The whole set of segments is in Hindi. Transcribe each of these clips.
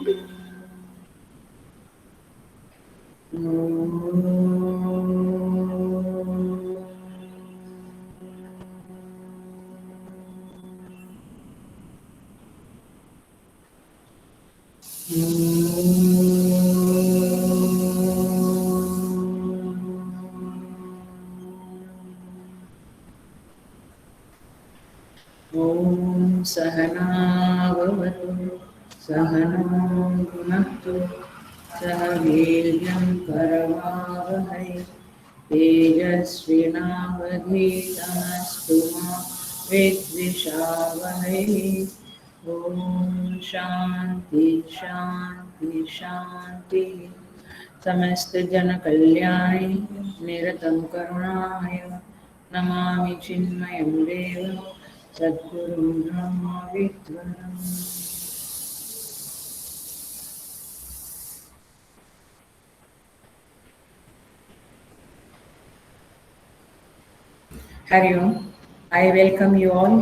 ॐ सहना भवतु सहनौ भुनक्तु सह वीर्यं करवावहै तेजस्विनावधीतमस्तु मा विद्विषावहै। ॐ शान्ति शान्ति शान्ति। समस्त जन कल्याणे निरतं करुणाय नमामि चिन्मयं देवं सद्गुरुं ब्रह्म विद्वरम्। Hari Om. I welcome you all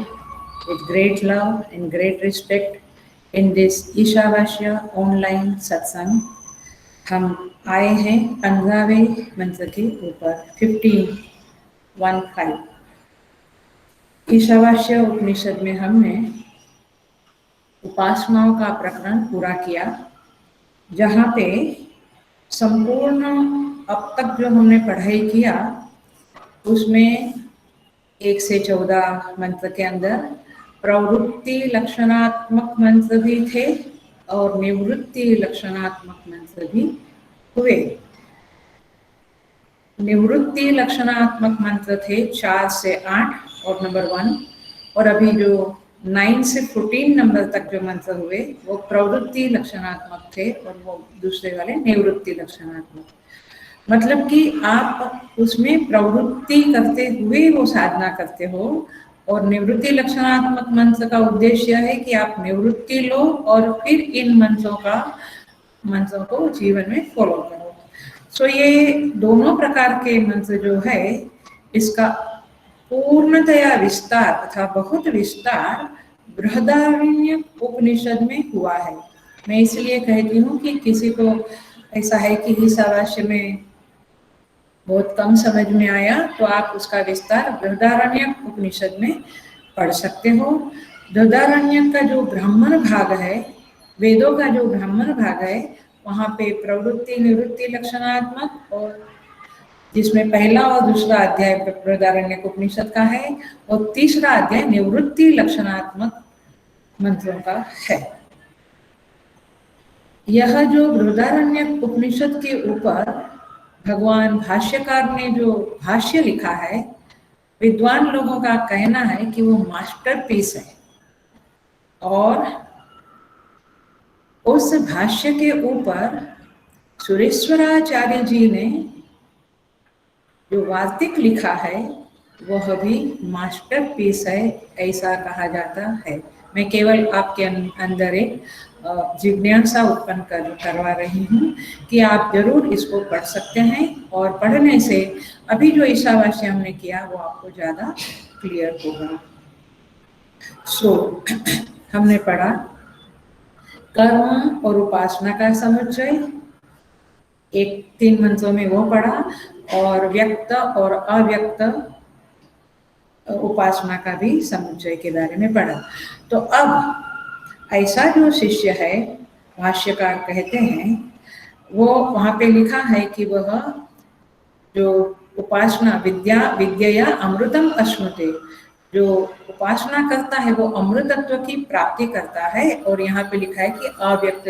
with great love and great respect in this Ishavasya online सत्संग। हम आए हैं 15वें मंत्र के ऊपर 15 ईशावास्य उपनिषद में हमने उपासनाओं का प्रकरण पूरा किया, जहाँ पे संपूर्ण अब तक जो हमने पढ़ाई किया उसमें 1 से 14 मंत्र के अंदर प्रवृत्ति लक्षणात्मक मंत्र भी थे और निवृत्ति लक्षणात्मक मंत्र भी हुए। निवृत्ति लक्षणात्मक मंत्र थे 4 से 8 और नंबर 1, और अभी जो 9 से 14 नंबर तक जो मंत्र हुए वो प्रवृत्ति लक्षणात्मक थे और वो दूसरे वाले निवृत्ति लक्षणात्मक। मतलब कि आप उसमें प्रवृत्ति करते हुए वो साधना करते हो, और निवृत्ति लक्षणात्मक मंत्र का उद्देश्य है कि आप निवृत्ति लो और फिर इन मंत्रों को जीवन में फॉलो करो। सो ये दोनों प्रकार के मंत्र जो है इसका पूर्णतया विस्तार तथा बहुत विस्तार बृहदारण्यक उपनिषद में हुआ है। मैं इसलिए कहती हूँ कि किसी को ऐसा है कि ईशावास्य में बहुत कम समझ में आया तो आप उसका विस्तार बृहदारण्यक उपनिषद में पढ़ सकते हो। बृहदारण्यक का जो ब्राह्मण भाग है, वेदों का जो ब्राह्मण भाग है, वहाँ पे प्रवृत्ति निवृत्ति लक्षणात्मक, और जिसमें पहला और दूसरा अध्याय बृहदारण्यक उपनिषद का है और तीसरा अध्याय निवृत्ति लक्षणात्मक मंत्रों का है। यह जो बृहदारण्यक उपनिषद के ऊपर भगवान भाष्यकार ने जो भाष्य लिखा है, विद्वान लोगों का कहना है कि वो मास्टरपीस है, और उस भाष्य के ऊपर सुरेश्वराचार्य जी ने जो वार्तिक लिखा है वह भी मास्टरपीस है, ऐसा कहा जाता है। मैं केवल आपके अंदर एक जिज्ञासा उत्पन्न करवा रही हूँ कि आप जरूर इसको पढ़ सकते हैं, और पढ़ने से अभी जो ईशावास्य हमने किया वो आपको ज़्यादा क्लियर होगा। हमने पढ़ा कर्म और उपासना का समुच्चय, 3 मंत्रों में वो पढ़ा, और व्यक्त और अव्यक्त उपासना का भी समुच्चय के बारे में पढ़ा। तो अब ऐसा जो शिष्य है, भाष्यकार कहते हैं, वो वहाँ पे लिखा है कि वह जो उपासना विद्या अमृतम अश्नुते, जो उपासना करता है वो अमृतत्व की प्राप्ति करता है। और यहाँ पे लिखा है कि अव्यक्त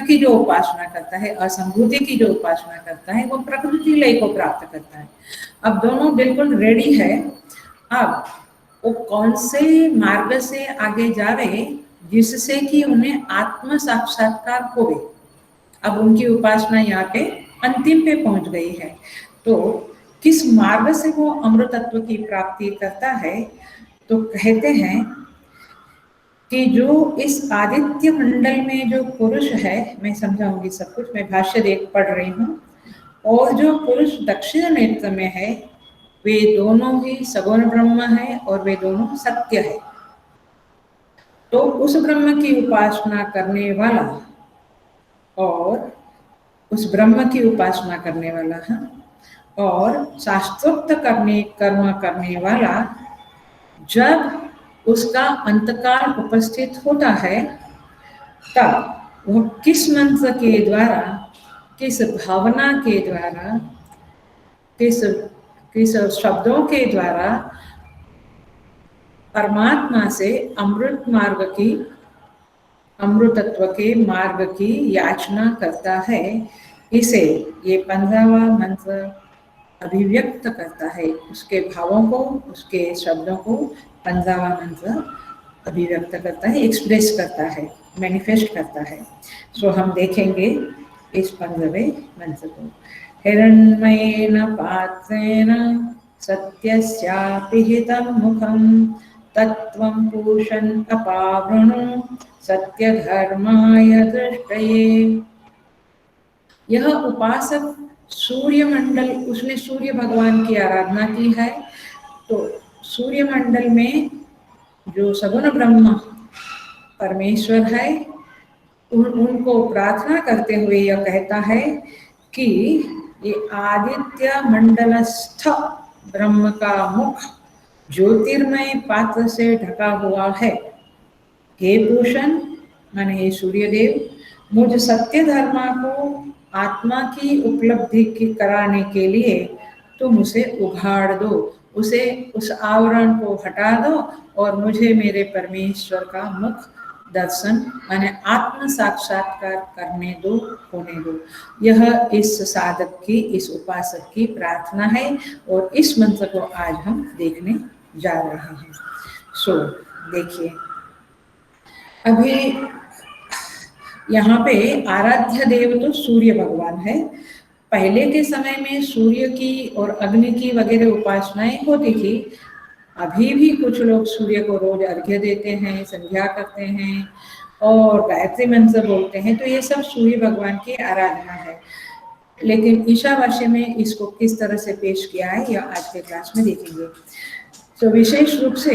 की जो उपासना करता है, असंभूति की जो उपासना करता है, वो प्रकृति लय को प्राप्त करता है। अब दोनों बिल्कुल रेडी है। अब वो कौन से मार्ग से आगे जावे जिससे कि उन्हें आत्म साक्षात्कार होवे। अब उनकी उपासना यहाँ पे अंतिम पे पहुंच गई है, तो किस मार्ग से वो अमृतत्व की प्राप्ति करता है? तो कहते हैं कि जो इस आदित्य मंडल में जो पुरुष है, मैं समझाऊंगी सब कुछ, मैं भाष्य पढ़ रही हूँ, और जो पुरुष दक्षिण नेत्र में है वे दोनों ही सगुण ब्रह्म है और वे दोनों सत्य है। तो उस ब्रह्म की उपासना करने वाला और उस ब्रह्म की उपासना करने वाला है और शास्त्रोक्त कर्म करने वाला जब उसका अंतकाल उपस्थित होता है तब वह किस मंत्र के द्वारा, किस भावना के द्वारा, किस किस शब्दों के द्वारा परमात्मा से अमृतत्व के मार्ग की याचना करता है, इसे ये 15वां मंत्र अभिव्यक्त करता है। उसके भावों को, उसके शब्दों को 15वां मंत्र अभिव्यक्त करता है, एक्सप्रेस करता है, मैनिफेस्ट करता है। सो हम देखेंगे इस 15वें मंत्र को। हिरण्मयेन पात्रेण सत्यस्यापि हितं मुखं तत्त्वं पूषन् अपावृणु सत्यधर्माय दृष्टये। यह उपासक सूर्य मंडल, उसने सूर्य भगवान की आराधना की है, तो सूर्य मंडल में जो सगुण ब्रह्म परमेश्वर है उनको प्रार्थना करते हुए यह कहता है कि ये आदित्य मंडलस्थ ब्रह्म का मुख ज्योतिर्मय पात्र से ढका हुआ है। हे भूषण माने हे सूर्यदेव, मुझ सत्य धर्मा को आत्मा की उपलब्धि की कराने के लिए तुम उसे उघाड़ दो, उसे उस आवरण को हटा दो और मुझे मेरे परमेश्वर का मुख दर्शन माने आत्म साक्षात्कार करने दो, होने दो। यह इस साधक की, इस उपासक की प्रार्थना है और इस मंत्र को आज हम देखने जा रहे हैं। सो देखिए, अभी यहाँ पे आराध्य देव तो सूर्य भगवान है। पहले के समय में सूर्य की और अग्नि की वगैरह उपासनाएं होती थी। अभी भी कुछ लोग सूर्य को रोज अर्घ्य देते हैं, संध्या करते हैं और गायत्री मंत्र बोलते हैं, तो ये सब सूर्य भगवान की आराधना है। लेकिन ईशावास्य में इसको किस तरह से पेश किया है यह आज के क्लास में देखेंगे। तो विशेष रूप से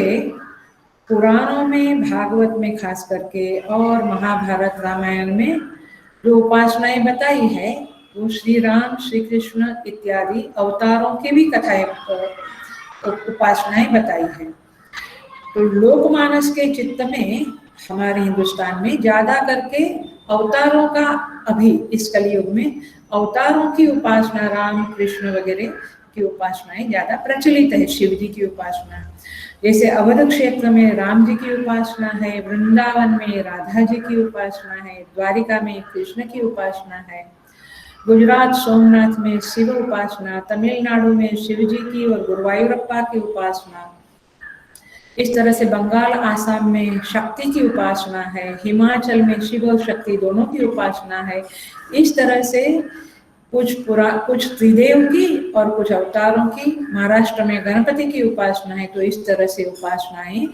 पुराणों में, भागवत में खास करके और महाभारत रामायण में जो उपासनाएं बताई है वो श्री राम, श्री कृष्ण इत्यादि अवतारों की भी कथाएं, उपासनाएं बताई हैं। तो लोकमानस के चित्त में हमारे हिंदुस्तान में ज्यादा करके अवतारों का, अभी इस कलयुग में अवतारों की उपासना, राम कृष्ण वगैरह की उपासनाएं ज्यादा प्रचलित है। शिव जी की उपासना, जैसे अवध क्षेत्र में राम जी की उपासना है, वृंदावन में राधा जी की उपासना है, द्वारिका में कृष्ण की उपासना है, गुजरात सोमनाथ में शिव उपासना, तमिलनाडु में शिव जी की और गुरुवायूरप्पा की उपासना, इस तरह से बंगाल आसाम में शक्ति की उपासना है, हिमाचल में शिव और शक्ति दोनों की उपासना है। इस तरह से कुछ त्रिदेव की और कुछ अवतारों की, महाराष्ट्र में गणपति की उपासना है। तो इस तरह से उपासनाएं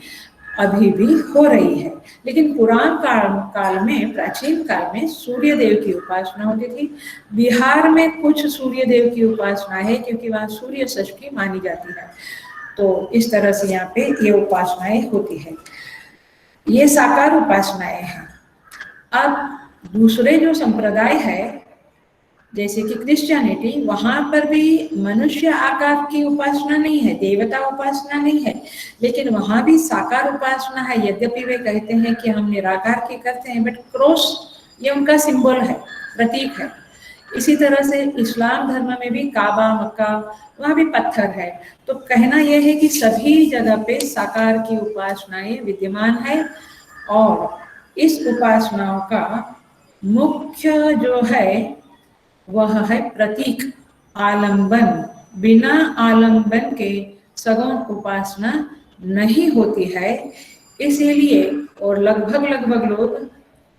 अभी भी हो रही है। लेकिन पुराण काल में, प्राचीन काल में सूर्य देव की उपासना होती थी। बिहार में कुछ सूर्य देव की उपासना है क्योंकि वहाँ सूर्य षष्ठी मानी जाती है। तो इस तरह से यहाँ पे ये उपासनाएं होती है। ये साकार उपासनाएं हैं। अब दूसरे जो संप्रदाय है जैसे कि क्रिश्चियनिटी, वहां पर भी मनुष्य आकार की उपासना नहीं है, देवता उपासना नहीं है, लेकिन वहां भी साकार उपासना है। यद्यपि वे कहते हैं कि हम निराकार की करते हैं, बट क्रॉस ये उनका सिंबल है, प्रतीक है। इसी तरह से इस्लाम धर्म में भी काबा, मक्का, वहां भी पत्थर है। तो कहना यह है कि सभी जगह पे साकार की उपासनाएं विद्यमान है और इस उपासनाओं का मुख्य जो है वह है प्रतीक, आलंबन। बिना आलंबन के सगुण उपासना नहीं होती है। इसीलिए और लगभग लोग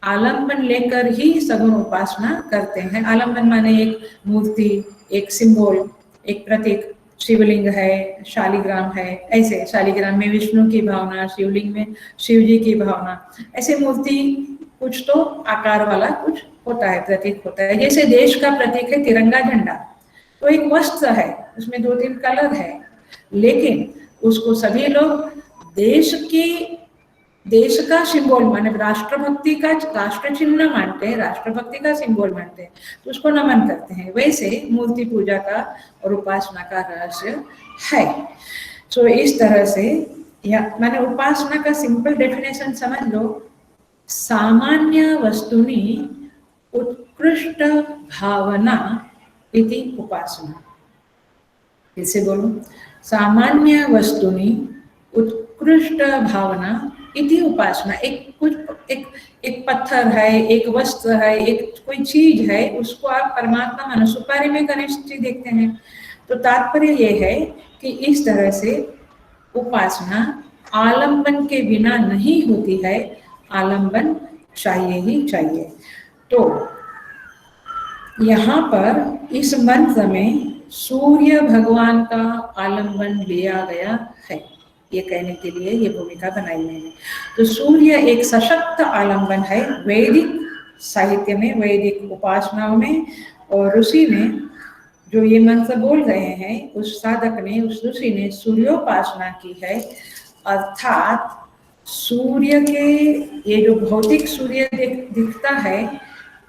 आलंबन लेकर ही सगुण उपासना करते हैं। आलंबन माने एक मूर्ति, एक सिंबल, एक प्रतीक। शिवलिंग है, शालिग्राम है, ऐसे शालिग्राम में विष्णु की भावना, शिवलिंग में शिव जी की भावना। ऐसे मूर्ति कुछ तो आकार वाला कुछ होता है, प्रतीक होता है। जैसे देश का प्रतीक है तिरंगा झंडा, तो एक वस्त्र है, उसमें 2-3 कलर है, लेकिन उसको सभी लोग देश की देश का सिंबल माने राष्ट्रभक्ति का राष्ट्र चिन्ह मानते हैं, राष्ट्रभक्ति का सिंबल मानते हैं, तो उसको नमन करते हैं। वैसे मूर्ति पूजा का और उपासना का रहस्य है। तो इस तरह से या माने उपासना का सिंपल डेफिनेशन समझ लो, सामान्य वस्तुनि उत्कृष्ट भावना इति उपासना। इसे बोलो, सामान्य वस्तुनि उत्कृष्ट भावना इति उपासना। एक पत्थर है, एक वस्त्र है, एक कोई चीज है, उसको आप परमात्मा मानो। सुपारी में गणेश जी देखते हैं, तो तात्पर्य ये है कि इस तरह से उपासना आलंबन के बिना नहीं होती है, आलंबन चाहिए ही चाहिए। तो यहाँ पर इस मंत्र में सूर्य भगवान का आलंबन लिया गया है, ये कहने के लिए ये भूमिका बनाई मैंने। तो सूर्य एक सशक्त आलंबन है वैदिक साहित्य में, वैदिक उपासनाओं में। और ऋषि ने जो ये मंत्र बोल रहे हैं, उस साधक ने, उस ऋषि ने सूर्योपासना की है। अर्थात सूर्य के ये जो भौतिक सूर्य दिखता है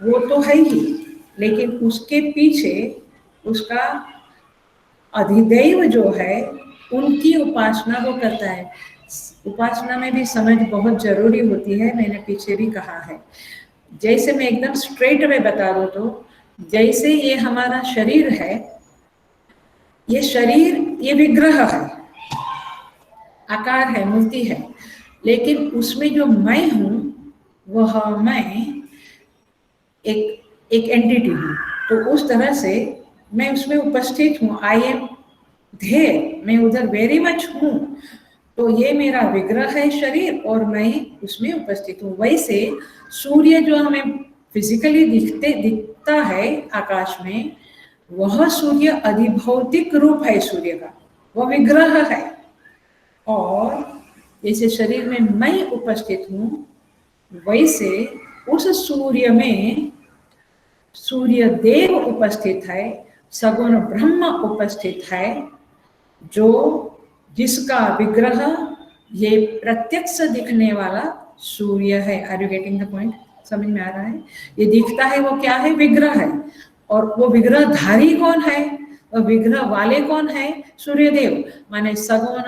वो तो है ही, लेकिन उसके पीछे उसका अधिदैव जो है उनकी उपासना वो करता है। उपासना में भी समझ बहुत जरूरी होती है, मैंने पीछे भी कहा है। जैसे मैं एकदम स्ट्रेट में बता दूं तो जैसे ये हमारा शरीर है, ये शरीर ये विग्रह है, आकार है, मूर्ति है, लेकिन उसमें जो मैं हूँ वह मैं एक एंटिटी हूँ। तो उस तरह से मैं उसमें उपस्थित हूँ, आई एम देयर, मैं उधर वेरी मच हूँ। तो ये मेरा विग्रह है शरीर और मैं उसमें उपस्थित हूँ। वैसे सूर्य जो हमें फिजिकली दिखता है आकाश में, वह सूर्य अधिभौतिक रूप है सूर्य का, वह विग्रह है। और जैसे शरीर में मैं उपस्थित हूँ, वैसे उस सूर्य में सूर्य देव उपस्थित है, सगुण ब्रह्म उपस्थित है, जो जिसका विग्रह ये प्रत्यक्ष दिखने वाला सूर्य है। Are you getting the point? समझ में आ रहा है? ये दिखता है वो क्या है? विग्रह है। और वो विग्रहधारी कौन है? और विग्रह वाले कौन है? सूर्यदेव, माने सगुण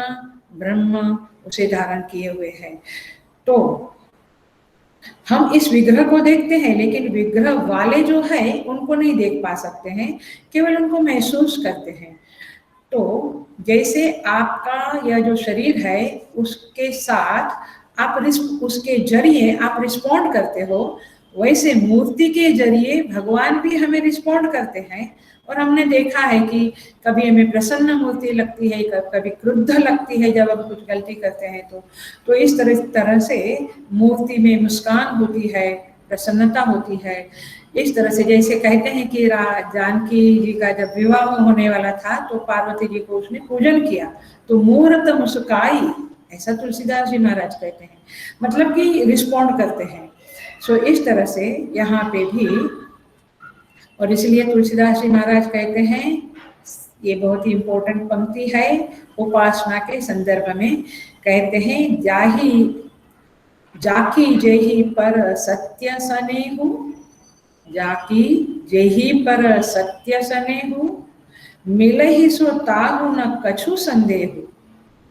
ब्रह्म उसे धारण किए हुए हैं। तो हम इस विग्रह को देखते हैं, लेकिन विग्रह वाले जो है उनको नहीं देख पा सकते हैं, केवल उनको महसूस करते हैं। तो जैसे आपका यह जो शरीर है उसके साथ आप उसके जरिए आप रिस्पॉन्ड करते हो, वैसे मूर्ति के जरिए भगवान भी हमें रिस्पॉन्ड करते हैं। और हमने देखा है कि कभी हमें प्रसन्न मूर्ति लगती है, कभी क्रुद्ध लगती है जब हम कुछ गलती करते हैं। तो इस तरह से मूर्ति में मुस्कान होती है, प्रसन्नता होती है। इस तरह से जैसे कहते हैं कि जानकी जी का जब विवाह होने वाला था तो पार्वती जी को उसने पूजन किया तो मूर्त मुस्काई, ऐसा तुलसीदास जी महाराज कहते हैं, मतलब कि रिस्पॉन्ड करते हैं। सो इस तरह से यहाँ पे भी, और इसलिए तुलसीदास जी महाराज कहते हैं, ये बहुत ही इम्पोर्टेंट पंक्ति है उपासना के संदर्भ में, कहते हैं जाकी जेहि पर सत्य सनेहु, जाकी जेहि पर सत्य सनेहु, मिलहि सो ताहु न कछु संदेहु,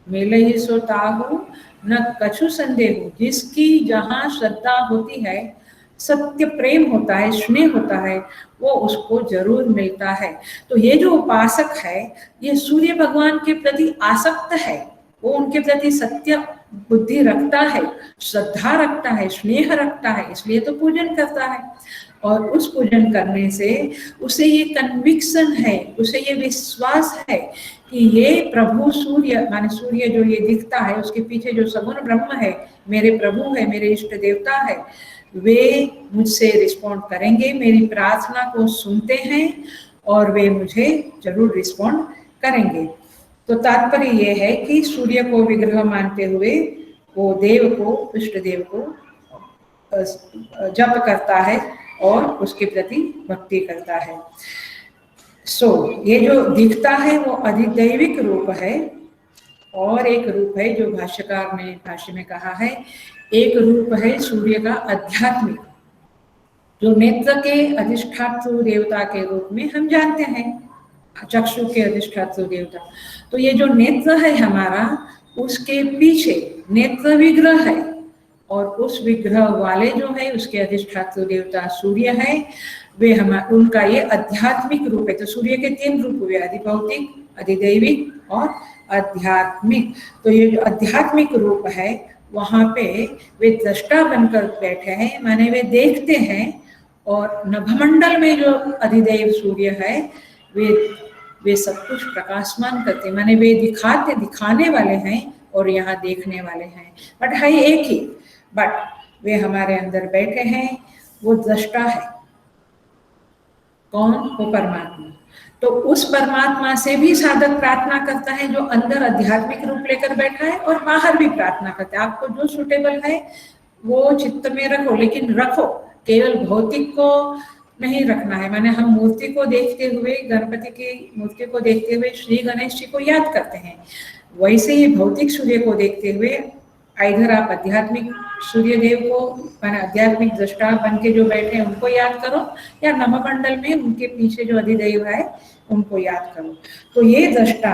मिलहि सो ताहु न कछु संदेहु। जिसकी जहाँ श्रद्धा होती है, सत्य प्रेम होता है, स्नेह होता है, वो उसको जरूर मिलता है। तो ये जो उपासक है ये सूर्य भगवान के प्रति आसक्त है, वो उनके प्रति सत्य बुद्धि रखता है, श्रद्धा रखता है, स्नेह रखता है, इसलिए तो पूजन करता है। और उस पूजन करने से उसे ये कन्विक्शन है, उसे ये विश्वास है कि ये प्रभु सूर्य, माने सूर्य जो ये दिखता है उसके पीछे जो सगुण ब्रह्म है, मेरे प्रभु है, मेरे इष्ट देवता है, वे मुझसे रिस्पॉन्ड करेंगे, मेरी प्रार्थना को सुनते हैं और वे मुझे जरूर रिस्पॉन्ड करेंगे। तो तात्पर्य ये है कि सूर्य को विग्रह मानते हुए वो देव को, इष्ट देव को जप करता है और उसके प्रति भक्ति करता है। सो ये जो दिखता है वो अधिदैविक रूप है, और एक रूप है जो भाष्यकार ने भाष्य में कहा है, एक रूप है सूर्य का आध्यात्मिक, जो नेत्र के अधिष्ठातृ देवता के रूप में हम जानते हैं, चक्षु के अधिष्ठातृ देवता। तो ये जो नेत्र है हमारा, उसके पीछे नेत्र विग्रह है, और उस विग्रह वाले जो है उसके अधिष्ठातृ देवता सूर्य है, वे उनका ये आध्यात्मिक रूप है। तो सूर्य के 3 रूप हुए, अधिभौतिक, अधिदैविक और आध्यात्मिक। तो ये जो आध्यात्मिक रूप है वहाँ पे वे दृष्टा बनकर बैठे हैं, माने वे देखते हैं, और नभमंडल में जो अधिदेव सूर्य है वे सब कुछ प्रकाशमान करते, माने वे दिखाने वाले हैं और यहाँ देखने वाले हैं, बट है एक ही, बट वे हमारे अंदर बैठे हैं, वो दृष्टा है। कौन? वो परमात्मा। तो उस परमात्मा से भी साधक प्रार्थना करता है, जो अंदर आध्यात्मिक रूप लेकर बैठा है, और बाहर भी प्रार्थना करता है। आपको जो सुटेबल है वो चित्त में रखो, लेकिन रखो, केवल भौतिक को नहीं रखना है। माने हम मूर्ति को देखते हुए, गणपति की मूर्ति को देखते हुए श्री गणेश जी को याद करते हैं, वैसे ही भौतिक सूर्य को देखते हुए इधर आप आध्यात्मिक सूर्य देव को, माने आध्यात्मिक दृष्टा बन के जो बैठे हैं उनको याद करो, या नवमंडल में उनके पीछे जो अधिदेव है उनको याद करो। तो ये दृष्टा,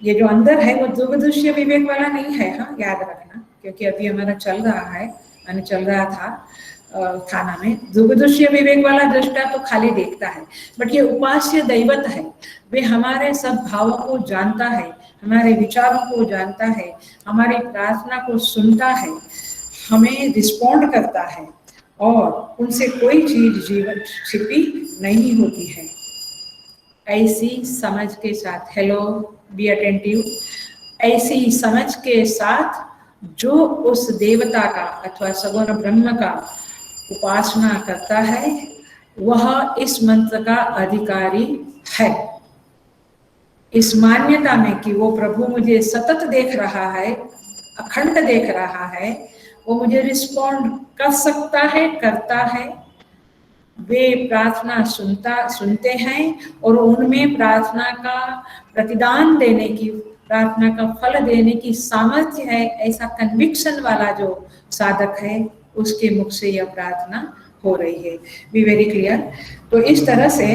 ये जो अंदर है वो दूरदृश्य विवेक वाला नहीं है, हाँ याद रखना, क्योंकि अभी हमारा चल रहा है, मैंने चल रहा था थाना में, दूरदृश्य विवेक वाला दृष्टा तो खाली देखता है, बट ये उपास्य दैवत है, वे हमारे सब भावों को जानता है, हमारे विचारों को जानता है, हमारी प्रार्थना को सुनता है, हमें रिस्पॉन्ड करता है, और उनसे कोई चीज जीवन छिपी नहीं होती है। ऐसी समझ के साथ, हेलो बी अटेंटिव, ऐसी समझ के साथ जो उस देवता का अथवा सगुण ब्रह्म का उपासना करता है, वह इस मंत्र का अधिकारी है। इस मान्यता में कि वो प्रभु मुझे सतत देख रहा है, अखंड देख रहा है, वो मुझे रिस्पॉन्ड कर सकता है, करता है, वे प्रार्थना सुनते हैं, और उनमें प्रार्थना का प्रतिदान देने की, प्रार्थना का फल देने की सामर्थ्य है, ऐसा कन्विक्शन वाला जो साधक है, उसके मुख से यह प्रार्थना हो रही है। Be very clear. तो इस तरह से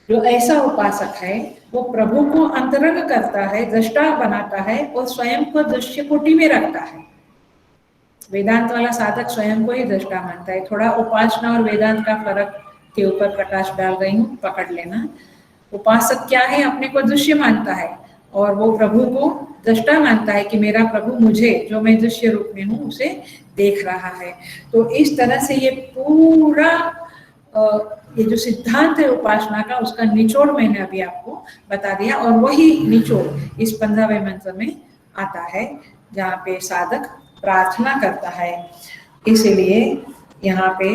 जो ऐसा उपासक है वो प्रभु को अंतरंग करता है, दृष्टा बनाता है, और स्वयं को दृश्य कोटि में रखता है। वेदांत वाला साधक स्वयं को ही दृष्टा मानता है। थोड़ा उपासना और वेदांत का फर्क के ऊपर प्रकाश डाल रही हूँ, पकड़ लेना। उपासक क्या है? अपने को दृश्य मानता है, और वो प्रभु को दृष्टा मानता है कि मेरा प्रभु मुझे, जो मैं दृश्य रूप में हूँ, उसे देख रहा है। तो इस तरह से ये पूरा ये जो सिद्धांत है उपासना का, उसका निचोड़ मैंने अभी आपको बता दिया, और वही निचोड़ इस 15वें मंत्र में आता है, जहाँ पे साधक प्रार्थना करता है। इसीलिए यहाँ पे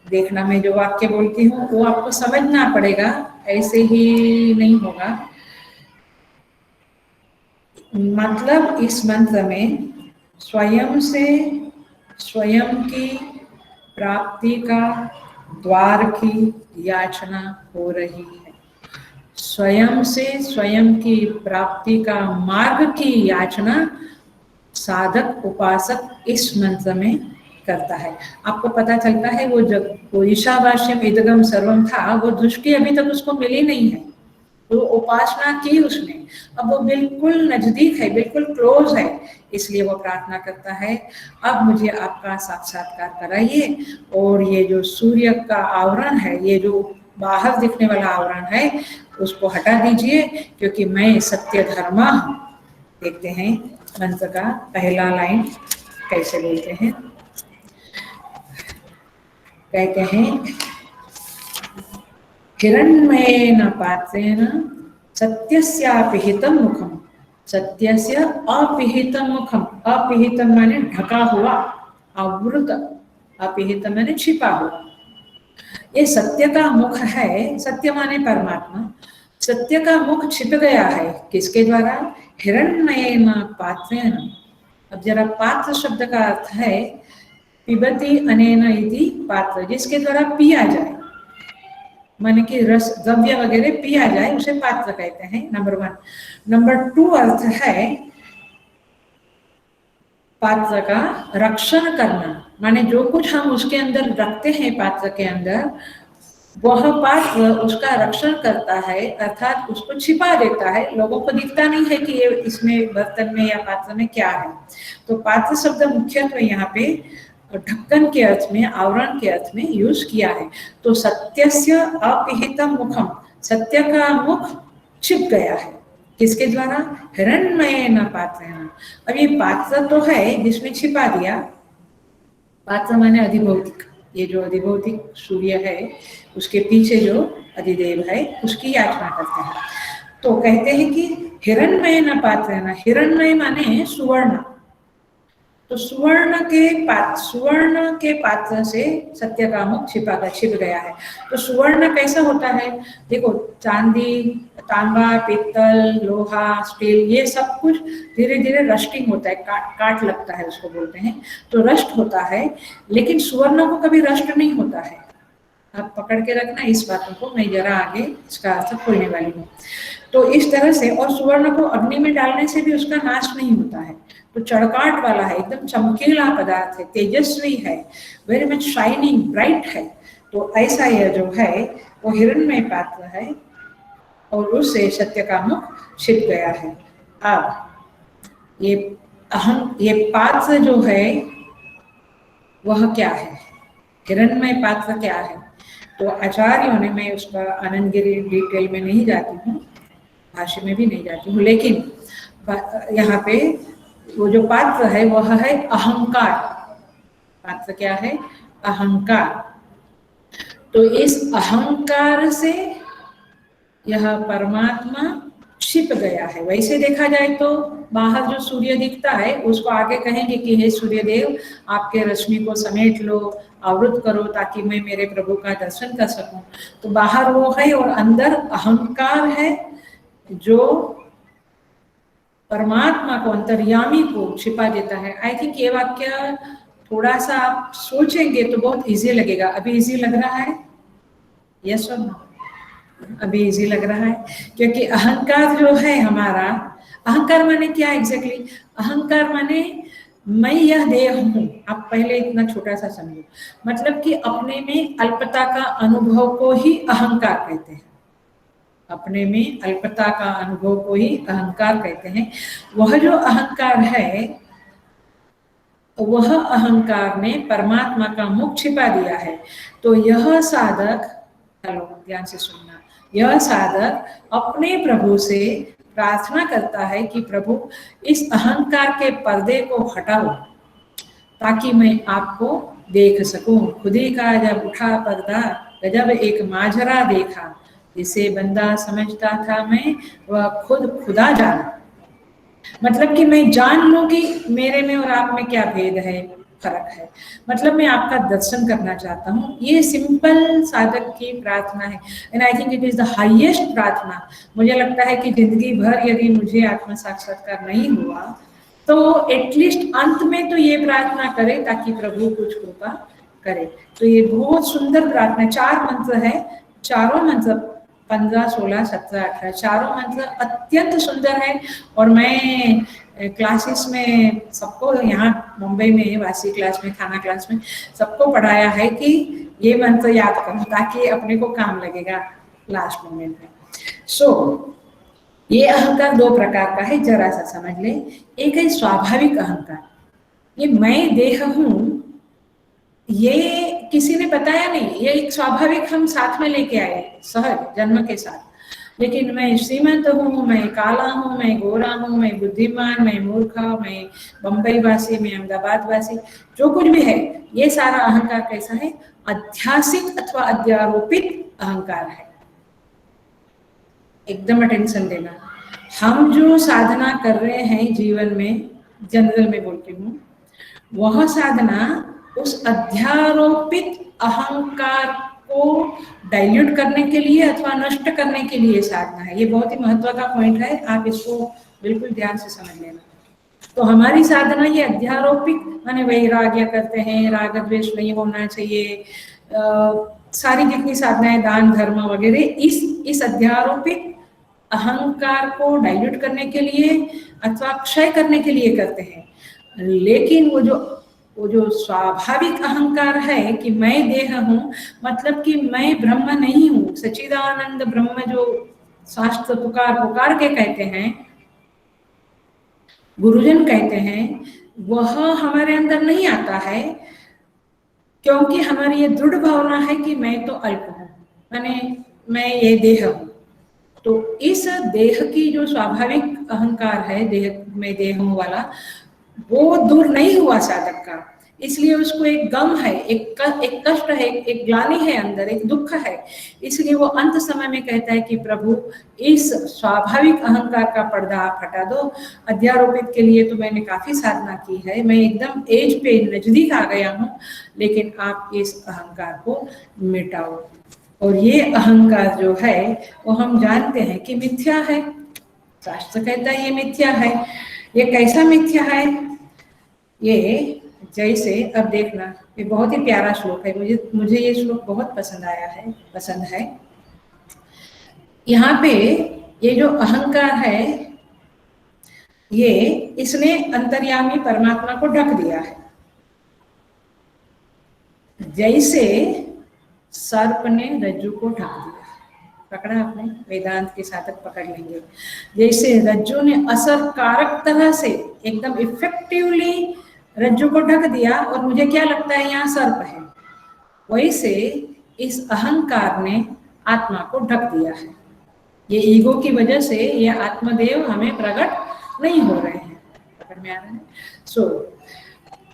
देखना, मैं जो वाक्य बोलती हूँ वो आपको समझना पड़ेगा, ऐसे ही नहीं होगा। मतलब इस मंत्र में स्वयं से स्वयं की प्राप्ति का द्वार की याचना हो रही है। स्वयं से स्वयं की प्राप्ति का मार्ग की याचना साधक उपासक इस मंत्र में करता है। आपको पता चलता है वो जब वो ईशावास्यम इदगम सर्वम था, वो दृष्टि अभी तक उसको मिली नहीं है, तो उपासना की उसने, अब वो बिल्कुल नजदीक है, बिल्कुल क्लोज है, इसलिए वो प्रार्थना करता है, अब मुझे आपका साक्षात्कार कराइए, और ये जो सूर्य का आवरण है, ये जो बाहर दिखने वाला आवरण है, उसको हटा दीजिए, क्योंकि मैं सत्य धर्मा हूँ। देखते हैं मंत्र का पहला लाइन कैसे बोलते हैं। कहते हैं, हिरण्मयेन पात्रेण सत्यस्यापिहितं मुखम, सत्यस्य अपिहितं मुखम। अपिहितं माने ढका हुआ, आवृत, अपिहितं माने छिपा हुआ। ये सत्य का मुख है, सत्य माने परमात्मा, सत्य का मुख छिप गया है किसके द्वारा? हिरण्मयेन पात्रेण। अब जरा पात्र शब्द का अर्थ है पिबति अनेन इति पात्र, जिसके द्वारा पिया जाए। माने कि रस द्रव्य वगैरह पिया जाए उसे पात्र कहते हैं, नंबर 1। नंबर 2 अर्थ है पात्र का रक्षण करना, माने जो कुछ हम उसके अंदर रखते हैं पात्र के अंदर, वह पात्र उसका रक्षण करता है, अर्थात उसको छिपा देता है, लोगों को दिखता नहीं है कि ये इसमें बर्तन में या पात्र में क्या है। तो पात्र शब्द मुख्यत्वे यहाँ पे ढक्कन के अर्थ में, आवरण के अर्थ में यूज किया है। तो सत्यस्य अपिहितम मुखम, सत्य का मुख छिप गया है, किसके द्वारा? हिरण्मयेन पात्रेण। अब ये पात्र तो है जिसमें छिपा दिया, पात्र माने अधिभौतिक, ये जो अधिभौतिक सूर्य है उसके पीछे जो अधिदेव है उसकी याचना करते हैं। तो कहते हैं कि हिरण्मय न पात्र न, हिरण्मय माने सुवर्ण, तो सुवर्ण के पात्र से सत्य का मुख छिप गया है। तो सुवर्ण कैसा होता है? देखो, चांदी, तांबा, पित्तल, लोहा, स्टील, ये सब कुछ धीरे धीरे रस्टिंग होता है, काट लगता है, उसको बोलते हैं, तो रस्ट होता है। लेकिन सुवर्ण को कभी रस्ट नहीं होता है। आप पकड़ के रखना इस बातों को, मैं जरा आगे इसका अर्थ खोलने वाली हूँ। तो इस तरह से, और सुवर्ण को अग्नि में डालने से भी उसका नाश नहीं होता है। तो चड़काट वाला है, एकदम चमकीला पदार्थ है, तेजस्वी है, वेरी मच शाइनिंग, ब्राइट है। तो ऐसा यह जो है वो हिरण्मय पात्र है और उससे सत्य का मुख छिप गया है। अब ये पात्र जो है वह क्या है? हिरण्मय पात्र क्या है? तो आचार्यों ने, मैं उसका आनंदगिरी डिटेल में नहीं जाती हूँ, भाष्य में भी नहीं जाती हूँ, लेकिन यहाँ पे वो जो पात्र है वह है अहंकार। पात्र क्या है? अहंकार। तो इस अहंकार से यह परमात्मा छिप गया है। वैसे देखा जाए तो बाहर जो सूर्य दिखता है उसको आगे कहेंगे कि हे सूर्यदेव, आपके रश्मि को समेट लो, आवृत करो, ताकि मैं मेरे प्रभु का दर्शन कर सकूं। तो बाहर वो है और अंदर अहंकार है जो परमात्मा को, अंतर्यामी को छिपा देता है। आई थिंक ये वाक्य थोड़ा सा आप सोचेंगे तो बहुत इजी लगेगा। अभी इजी लग रहा है? यस और नो? अभी इजी लग रहा है, क्योंकि अहंकार जो है हमारा, अहंकार माने क्या एग्जैक्टली? अहंकार माने मैं यह देह हूं। आप पहले इतना छोटा सा समझो, मतलब कि अपने में अल्पता का अनुभव को ही अहंकार कहते हैं। अपने में अल्पता का अनुभव को ही अहंकार कहते हैं। वह जो अहंकार है, वह अहंकार ने परमात्मा का मुख छिपा दिया है। तो यह साधक, चलो ध्यान से सुनना, यह साधक अपने प्रभु से प्रार्थना करता है कि प्रभु इस अहंकार के पर्दे को हटाओ ताकि मैं आपको देख सकूं। खुदी का जब उठा पर्दा, गजब एक माजरा देखा, जिसे बंदा समझता था मैं, वह खुद खुदा जाना। मतलब कि मैं जान लूं कि मेरे में और आप में क्या भेद है, फर्क है। मतलब मैं आपका दर्शन करना चाहता हूँ। ये सिंपल साधक की प्रार्थना है, and I think it is the highest प्रार्थना। मुझे लगता है कि जिंदगी भर यदि मुझे आत्म साक्षात्कार नहीं हुआ तो एटलीस्ट अंत में तो ये प्रार्थना करे ताकि प्रभु कुछ कृपा करे। तो ये बहुत सुंदर प्रार्थना, 4 मंत्र है, चारों मंत्र 15, 16, 17, 18 चारों मंत्र अत्यंत सुंदर है। और मैं क्लासेस में सबको, यहाँ मुंबई में वासी क्लास में, खाना क्लास में सबको पढ़ाया है कि ये मंत्र याद करो ताकि अपने को काम लगेगा लास्ट मोमेंट में। सो ये अहंकार 2 प्रकार का है, जरा सा समझ ले। एक है स्वाभाविक अहंकार, ये मैं देह हूं, ये किसी ने बताया नहीं, ये एक स्वाभाविक हम साथ में लेके आए, सहज जन्म के साथ। लेकिन मैं श्रीमंत हूँ, मैं काला हूँ, मैं गोरा हूँ, मैं बुद्धिमान, मैं मूर्ख, मैं बम्बई वासी, मैं अहमदाबाद वासी, जो कुछ भी है, ये सारा अहंकार कैसा है? अध्यासित अथवा अध्यारोपित अहंकार है। एकदम अटेंशन देना। हम जो साधना कर रहे हैं जीवन में, जनरल में बोलती हूँ, वह साधना उस अध्यारोपित अहंकार को डाइल्यूट करने के लिए अथवा नष्ट करने के लिए साधना है। ये बहुत ही महत्व का पॉइंट है, आप इसको बिल्कुल ध्यान से समझ लेना। तो हमारी साधना ये अध्यारोपित, माने वैराग्य करते हैं, राग द्वेष नहीं होना चाहिए, सारी जितनी साधनाएं, दान धर्म वगैरह, इस अध्यारोपित अहंकार को डाइल्यूट करने के लिए अथवा क्षय करने के लिए करते हैं। लेकिन वो जो स्वाभाविक अहंकार है कि मैं देह हूँ, मतलब कि मैं ब्रह्म नहीं हूँ, सच्चिदानंद ब्रह्म जो शास्त्र पुकार के कहते हैं, गुरुजन कहते हैं, वह हमारे अंदर नहीं आता है, क्योंकि हमारी ये दृढ़ भावना है कि मैं तो अल्प हूँ, माने मैं ये देह हूँ। तो इस देह की जो स्वाभाविक अहंकार है, मैं देह हूँ वाला, वो दूर नहीं हुआ साधक का, इसलिए उसको एक गम है, एक कष्ट है, एक ग्लानि है अंदर, एक दुख है। इसलिए वो अंत समय में कहता है कि प्रभु इस स्वाभाविक अहंकार का पर्दा आप हटा दो। अध्यारोपित के लिए तो मैंने काफी साधना की है, मैं एकदम एज पे नजदीक आ गया हूँ, लेकिन आप इस अहंकार को मिटाओ। और ये अहंकार जो है वो हम जानते हैं कि मिथ्या है, शास्त्र कहता है ये मिथ्या है। ये कैसा मिथ्या है? ये जैसे, अब देखना, ये बहुत ही प्यारा श्लोक है, मुझे ये श्लोक बहुत पसंद है। यहाँ पे ये जो अहंकार है, ये इसने अंतर्यामी परमात्मा को ढक दिया है। जैसे सर्प ने रज्जु को ढक दिया, पकड़ा आपने, वेदांत के साधक पकड़ लेंगे। जैसे रज्जु ने असरकारक तरह से एकदम इफेक्टिवली रज्जु को ढक दिया, और मुझे क्या लगता है यहाँ सर्प है, वैसे इस अहंकार ने आत्मा को ढक दिया है। ये ईगो की वजह से ये आत्मदेव हमें प्रकट नहीं हो रहे हैं, पकड़ में आ रहे हैं।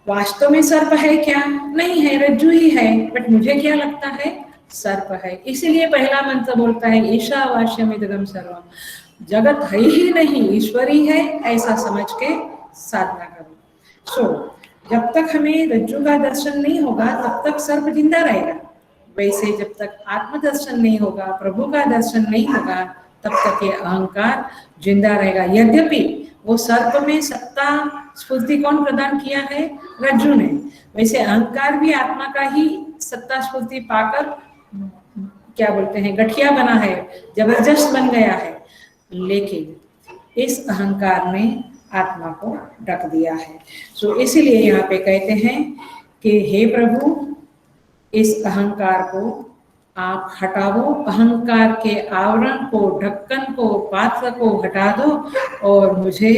वास्तव में सर्प है क्या? नहीं है, रज्जु ही है, बट मुझे क्या लगता है सर्प है। इसीलिए पहला मंत्र बोलता है ईशावास्यमिदं सर्वम, जगत है ही नहीं, ईश्वर ही है, ऐसा समझ के साधना करो। जब तक हमें रज्जु का दर्शन नहीं होगा तब तक सर्प जिंदा रहेगा। वैसे जब तक आत्म दर्शन नहीं होगा, प्रभु का दर्शन नहीं होगा, तब तक ये अहंकार जिंदा रहेगा। यद्यपि वो सर्प में सत्ता स्फूर्ति कौन प्रदान किया है? रज्जु ने। वैसे अहंकार भी आत्मा का ही सत्ता स्फूर्ति पाकर, क्या बोलते हैं, गठिया बना है, जबरदस्त बन गया है, लेकिन इस अहंकार ने आत्मा को ढक दिया है। इसीलिए यहाँ पे कहते हैं कि हे प्रभु, इस अहंकार को आप हटाओ, अहंकार के आवरण को, ढक्कन को, पात्र को हटा दो और मुझे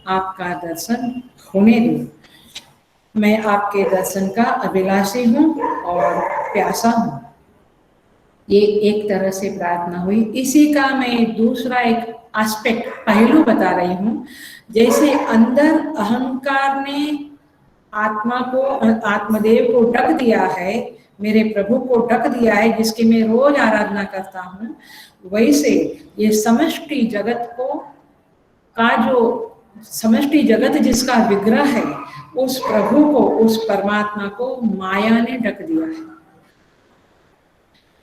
आपका दर्शन होने दो। मैं आपके दर्शन का अभिलाषी हूँ और प्यासा हूँ। ये एक तरह से प्रार्थना हुई। इसी का मैं दूसरा एक एस्पेक्ट, पहलू बता रही हूँ। जैसे अंदर अहंकार ने आत्मा को, आत्मदेव को ढक दिया है, मेरे प्रभु को ढक दिया है, जिसकी मैं रोज आराधना करता हूँ, वैसे ये समष्टि जगत को का जो समष्टि जगत जिसका विग्रह है, उस प्रभु को, उस परमात्मा को माया ने ढक दिया है।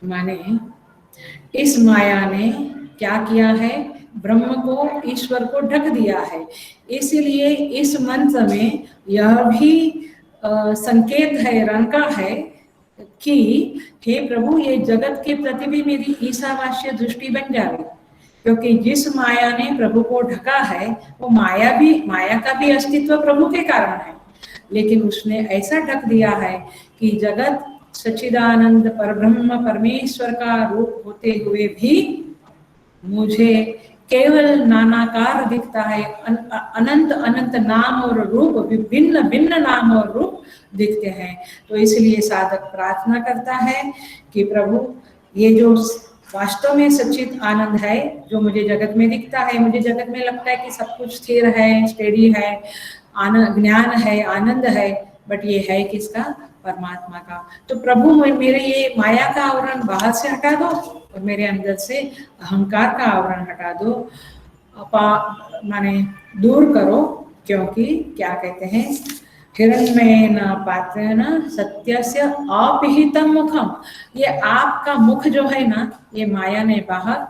माने इस माया ने क्या किया है? ब्रह्म को, ईश्वर को ढक दिया है। इसलिए इस मंत्र में यह भी संकेत है, रंका है कि हे प्रभु, ये जगत के प्रति भी मेरी ईशावास्य दृष्टि बन जाए, क्योंकि जिस माया ने प्रभु को ढका है, वो माया का भी अस्तित्व प्रभु के कारण है, लेकिन उसने ऐसा ढक दिया है कि जगत सच्चिदानंद परब्रह्म परमेश्वर का रूप होते हुए भी मुझे केवल नानाकार दिखता है। अनंत अनंत नाम और रूप, विभिन्न भिन्न नाम और रूप दिखते हैं। तो इसलिए साधक प्रार्थना करता है कि प्रभु, ये जो वास्तव में सच्चित आनंद है, जो मुझे जगत में दिखता है, मुझे जगत में लगता है कि सब कुछ स्थिर है, स्टेडी है, आनंद, ज्ञान है, आनंद है, बट ये है किसका? परमात्मा का। तो प्रभु, मेरे ये माया का आवरण बाहर से हटा दो और मेरे अंदर से अहंकार का आवरण हटा दो, माने दूर करो। क्योंकि क्या कहते हैं, हिरण्मयेन पात्रेण सत्यस्य अपिहितं मुखम, ये आपका मुख जो है ना, ये माया ने बाहर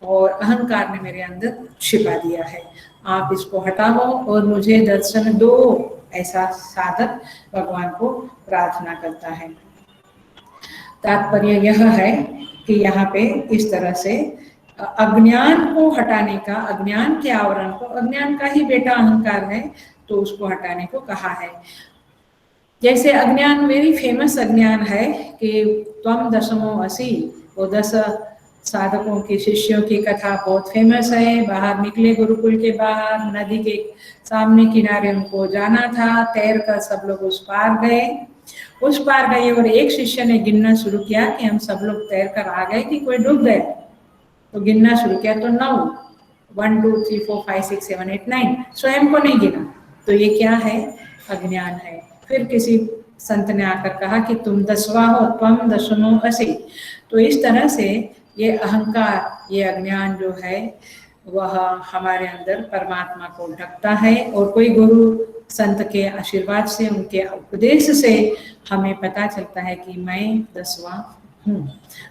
और अहंकार ने मेरे अंदर छिपा दिया है। आप इसको हटाओ और मुझे दर्शन दो, ऐसा साधक भगवान को प्रार्थना करता है। तात्पर्य यह है कि यहाँ पे इस तरह से अज्ञान को हटाने का, अज्ञान के आवरण को, अज्ञान का ही बेटा अहंकार है तो उसको हटाने को कहा है। जैसे अज्ञान, वेरी फेमस अज्ञान है कि त्वम दशमो असि, वो 10 साधकों के शिष्यों की कथा बहुत फेमस है। बाहर निकले गुरुकुल के बाहर, नदी के सामने किनारे उनको जाना था, तैर कर सब लोग उस पार गए और एक शिष्य ने गिनना शुरू किया कि हम सब लोग तैर कर आ गए कि कोई डूब गए। तो गिनना शुरू किया तो 9, 1 2 3 4 5 6 7 8 9, स्वयं को नहीं गिना। तो ये क्या है? अज्ञान है। फिर किसी संत ने आकर कहा कि तुम 10वां हो, त्वम दशमो असि। तो इस तरह से ये अहंकार, ये अज्ञान जो है वह हमारे अंदर परमात्मा को ढकता है, और कोई गुरु संत के आशीर्वाद से, उनके उपदेश से हमें पता चलता है कि मैं 10वां हूँ,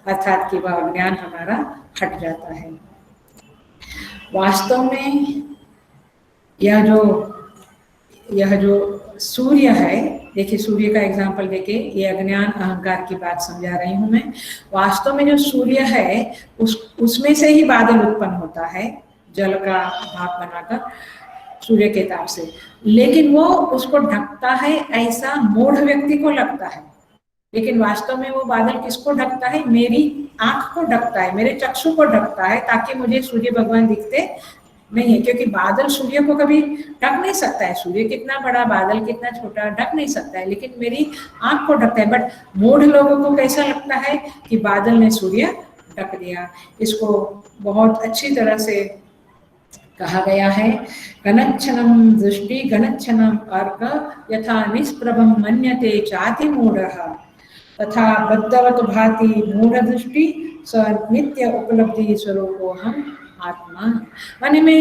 अर्थात कि वह अज्ञान हमारा हट जाता है। वास्तव में यह जो सूर्य है, देखिए सूर्य का एग्जाम्पल देके ये अज्ञान अहंकार की बात समझा रही हूँ मैं। वास्तव में जो सूर्य है उसमें से ही बादल उत्पन्न होता है, जल का भाप बनाकर सूर्य के ताप से, लेकिन वो उसको ढकता है ऐसा मूढ़ व्यक्ति को लगता है। लेकिन वास्तव में वो बादल किसको ढकता है? मेरी आंख को ढकता है, मेरे चक्षु को ढकता है, ताकि मुझे सूर्य भगवान दिखते नहीं है। क्योंकि बादल सूर्य को कभी ढक नहीं सकता है, सूर्य कितना बड़ा, बादल कितना छोटा, ढक नहीं सकता है, लेकिन मेरी आंख को ढकता है। बट मूढ़ लोगों को कैसा लगता है कि बादल ने सूर्य ढक दिया। इसको बहुत अच्छी तरह से कहा गया है, गणच्छनम दृष्टि गणच्छनम अर्क यथा निष्प्रभम मन्यते चाति मूढ़ः तथा बद्धवत भाति मूढ़ दृष्टि स नित्य उपलब्धि स्वरूपो हम आत्मा। माने मैं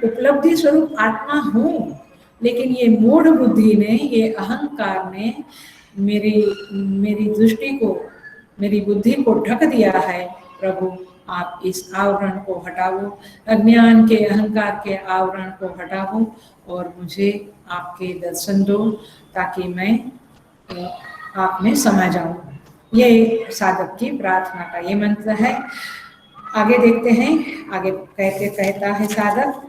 उपलब्धि स्वरूप आत्मा हूँ, लेकिन ये मूढ़ बुद्धि ने, ये अहंकार ने मेरी दृष्टि को, मेरी बुद्धि को ढक दिया है। प्रभु आप इस आवरण को हटाओ, अज्ञान के, अहंकार के आवरण को हटाओ और मुझे आपके दर्शन दो, ताकि मैं आप में समा जाऊं। ये साधक की प्रार्थना का ये मंत्र है। आगे देखते हैं, आगे कहता है साधक,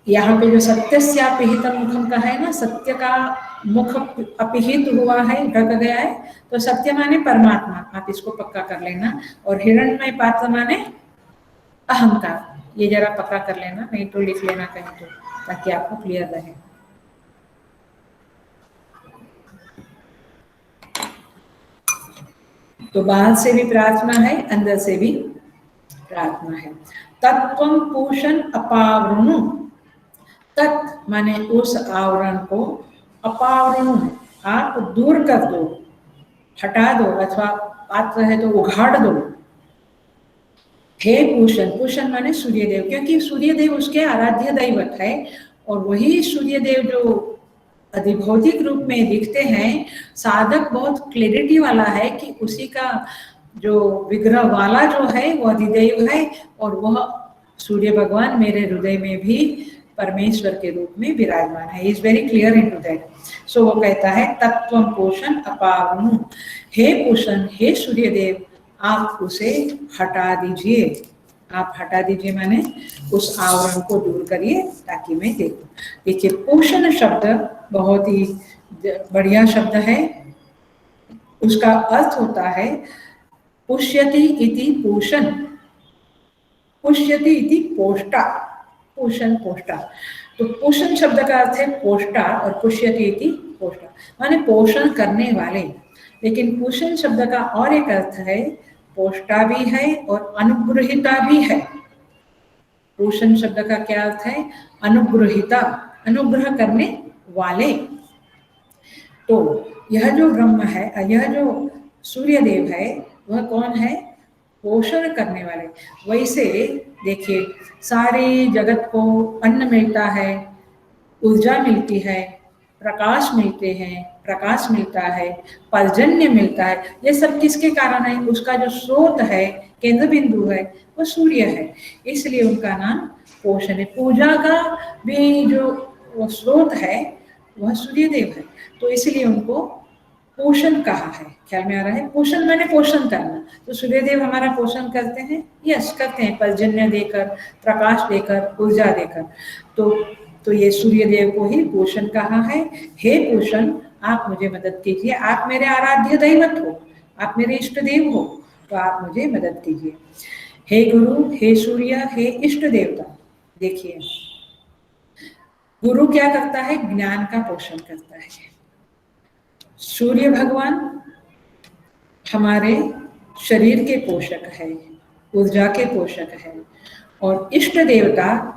यहाँ पे जो सत्यस्यापिहितं मुखम का है ना, सत्य का मुख अपिहित हुआ है, ढक गया है, तो सत्य माने परमात्मा, आप इसको पक्का कर लेना। और हिरण्मय पात्र माने अहंकार, ये जरा पक्का कर लेना, नहीं तो लिख लेना कहीं तो, ताकि आपको क्लियर रहे। तो बाहर से भी प्रार्थना है, अंदर से भी प्रार्थना है। तत्वं पूषण अपावृणु, तत् माने उस आवरण को, अपावृणु आप दूर कर दो, हटा दो, अथवा पात्र है तो उघाड़ दो। हे पूषण, पूषण माने सूर्यदेव, क्योंकि सूर्यदेव उसके आराध्य दैवत है, और वही सूर्यदेव जो अधिभौतिक रूप में दिखते हैं। साधक बहुत क्लैरिटी वाला है कि उसी का जो विग्रह वाला जो है वो अधिदेव है, और वह सूर्य भगवान मेरे हृदय में भी परमेश्वर के रूप में विराजमान है। Is very clear in to that. So वो कहता है तत्वं पोषण अपावनु, हे पोषण, हे सूर्यदेव, आप उसे हटा दीजिए। आप हटा दीजिए माने उस आवरण को दूर करिए, ताकि मैं देखूं। देखिए पोषण शब्द बहुत ही बढ़िया शब्द है। उसका अर्थ होता है पुष्यति इति पोषण, पुष्यति इति पोष्टा, पोषण पोष्टा। तो पोषण शब्द का अर्थ है पोष्टा, और पुष्यति इति पोष्टा माने पोषण करने वाले। लेकिन पोषण शब्द का और एक अर्थ है, पोष्टा भी है और अनुग्रहिता भी है। पोषण शब्द का क्या अर्थ है? अनुग्रहिता, अनुग्रह करने वाले। तो यह जो ब्रह्म है, यह जो सूर्यदेव है, वह कौन है? पोषण करने वाले। वैसे देखिए सारे जगत को अन्न मिलता है, ऊर्जा मिलती है, प्रकाश मिलते हैं, प्रकाश मिलता है, पर्जन्य मिलता है। ये सब किसके कारण है? उसका जो स्रोत है, केंद्र बिंदु है, वो सूर्य है। इसलिए उनका नाम पोषण है। पूजा का भी जो स्रोत है वह सूर्यदेव है, तो इसलिए उनको पोषण कहाँ है, ख्याल में आ रहा है? पोषण मैंने पोषण करना, तो सूर्यदेव हमारा पोषण करते हैं, यस करते हैं, पर्जन्य देकर, प्रकाश देकर, ऊर्जा देकर। तो ये सूर्यदेव को ही पोषण कहा है। हे पोषण, आप मुझे मदद कीजिए, आप मेरे आराध्य दैवत हो, आप मेरे इष्ट देव हो, तो आप मुझे मदद कीजिए। हे गुरु, हे सूर्य, हे इष्ट देवता। देखिए गुरु क्या करता है? ज्ञान का पोषण करता है। सूर्य भगवान हमारे शरीर के पोषक है, ऊर्जा के पोषक है, और इष्ट देवता